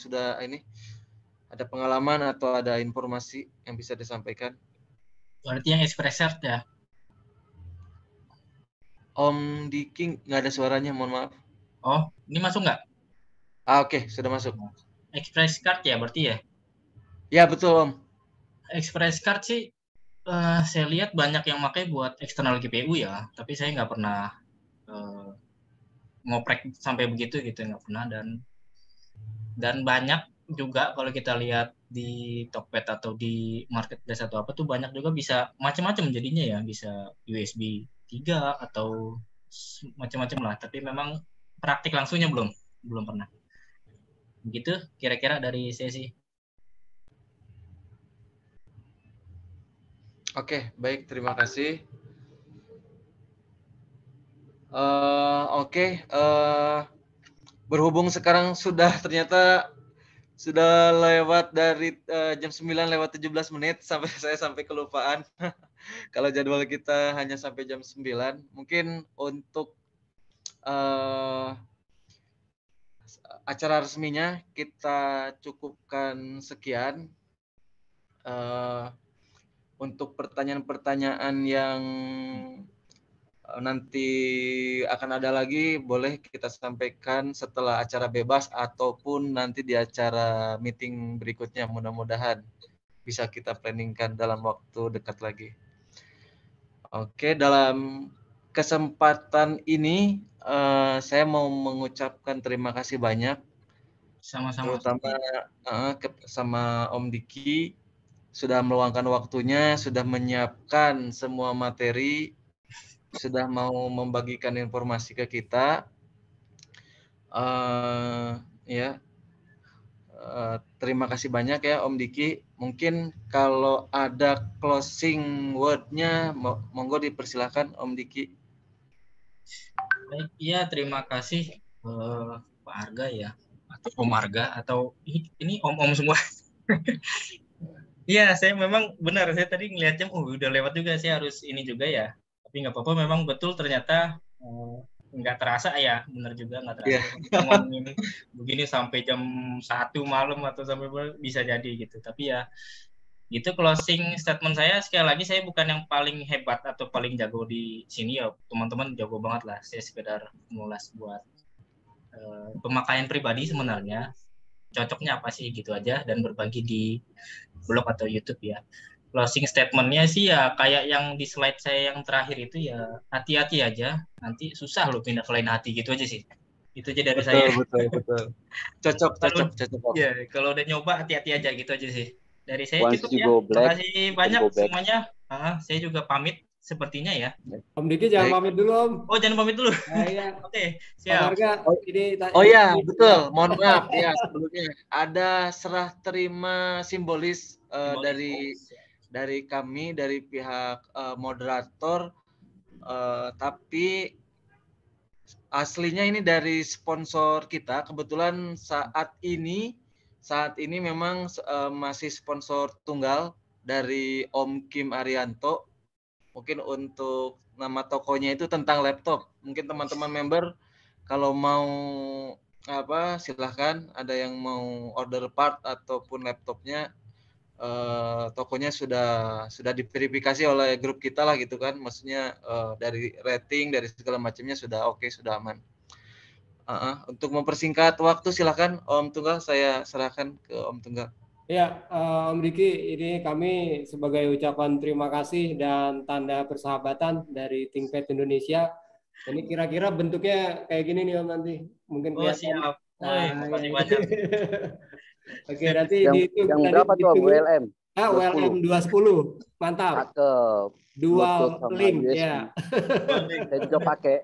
pengalaman atau ada informasi yang bisa disampaikan. Berarti yang Express Card ya? Om Diki nggak ada suaranya, mohon maaf. Oh, ini masuk nggak? Oke, sudah masuk. Express Card ya berarti ya? Ya, betul Om. Express Card sih saya lihat banyak yang pakai buat eksternal GPU ya, tapi saya nggak pernah ngoprek sampai begitu gitu, nggak pernah. Dan banyak juga kalau kita lihat di Tokped atau di marketplace atau apa tuh banyak juga bisa macam-macam jadinya ya, bisa USB 3 atau macam-macam lah. Tapi memang praktik langsungnya belum pernah. Begitu kira-kira dari sesi. Oke, baik, terima kasih. Oke, berhubung sekarang ternyata sudah lewat dari jam 9 lewat 17 menit saya sampai kelupaan. Kalau jadwal kita hanya sampai jam 9, mungkin untuk acara resminya kita cukupkan sekian. Untuk pertanyaan-pertanyaan yang nanti akan ada lagi, boleh kita sampaikan setelah acara bebas ataupun nanti di acara meeting berikutnya. Mudah-mudahan bisa kita planningkan dalam waktu dekat lagi. Oke, dalam kesempatan ini saya mau mengucapkan terima kasih banyak, Sama-sama. terutama sama Om Diki sudah meluangkan waktunya, sudah menyiapkan semua materi, sudah mau membagikan informasi ke kita. Terima kasih banyak ya Om Diki. Mungkin kalau ada closing word-nya, monggo dipersilakan Om Diki. Baik, iya terima kasih Pak Arga ya, atau Om Arga, atau ini om-om semua. Iya, saya memang benar. Saya tadi ngeliat jam, udah lewat juga. Saya harus ini juga ya. Tapi nggak apa-apa. Memang betul ternyata nggak terasa ya. Benar juga nggak terasa. Yeah. Ngomongin begini sampai jam 1 malam atau sampai bisa jadi gitu. Tapi ya, gitu closing statement saya. Sekali lagi saya bukan yang paling hebat atau paling jago di sini ya. Teman-teman jago banget lah. Saya sekedar ngulas buat pemakaian pribadi sebenarnya. Cocoknya apa sih gitu aja, dan berbagi di blog atau YouTube ya. Closing statement-nya sih ya kayak yang di slide saya yang terakhir itu ya, hati-hati aja, nanti susah lo pindah ke lain hati gitu aja sih. Itu aja dari saya. Betul. Cocok. Ya, kalau udah nyoba hati-hati aja gitu aja sih. Dari saya cukup ya. Terima kasih banyak semuanya. Saya juga pamit sepertinya ya. Om Diki jangan pamit dulu Om. Oh, jangan pamit dulu. Iya. Oke, siap. Ya, betul. Mohon maaf ya sebelumnya ada serah terima simbolis dari kami, dari pihak moderator, tapi aslinya ini dari sponsor kita. Kebetulan saat ini memang masih sponsor tunggal dari Om Kim Arianto. Mungkin untuk nama tokonya itu tentang laptop. Mungkin teman-teman member kalau mau silahkan, ada yang mau order part ataupun laptopnya, tokonya sudah diverifikasi oleh grup kita lah gitu kan. Maksudnya dari rating, dari segala macamnya sudah oke, sudah aman. Untuk mempersingkat waktu silahkan Om Tunggal, saya serahkan ke Om Tunggal. Ya, Om Diki, ini kami sebagai ucapan terima kasih dan tanda persahabatan dari ThinkPad Indonesia. Ini kira-kira bentuknya kayak gini nih Om nanti. Mungkin siap. Terima kasih banyak. Oke, nanti yang berapa tuh WLM? WLM 210. Mantap. Cakep. Dual link ya. Saya juga pakai.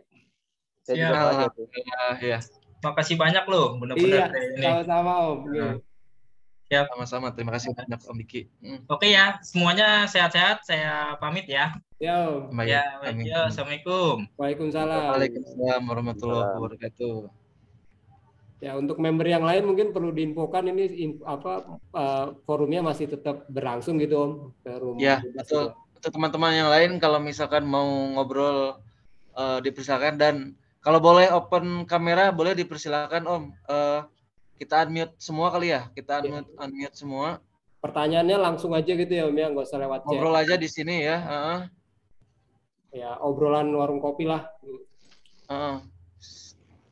Ya. Makasih banyak loh, benar-benar. Iya, sama-sama Om. Siap. Sama-sama, terima kasih banyak Om Diki. Oke ya, semuanya sehat-sehat. Saya pamit ya. Ya. Assalamualaikum. Waalaikumsalam. Waalaikumsalam warahmatullahi wabarakatuh. Ya, untuk member yang lain mungkin perlu diinfokan ini forumnya masih tetap berlangsung gitu Om. Ya, betul. Untuk teman-teman yang lain kalau misalkan mau ngobrol dipersilakan, dan kalau boleh open kamera boleh dipersilakan Om. Kita unmute semua kali ya. Kita unmute semua. Pertanyaannya langsung aja gitu ya Om ya, nggak usah lewat chat. Ngobrol aja di sini ya. Ya, obrolan warung kopi lah.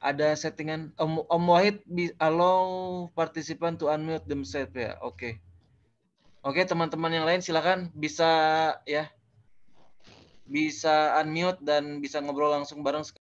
Ada settingan Om Wahid allow participant to unmute themselves ya. Oke, teman-teman yang lain silakan bisa unmute dan bisa ngobrol langsung bareng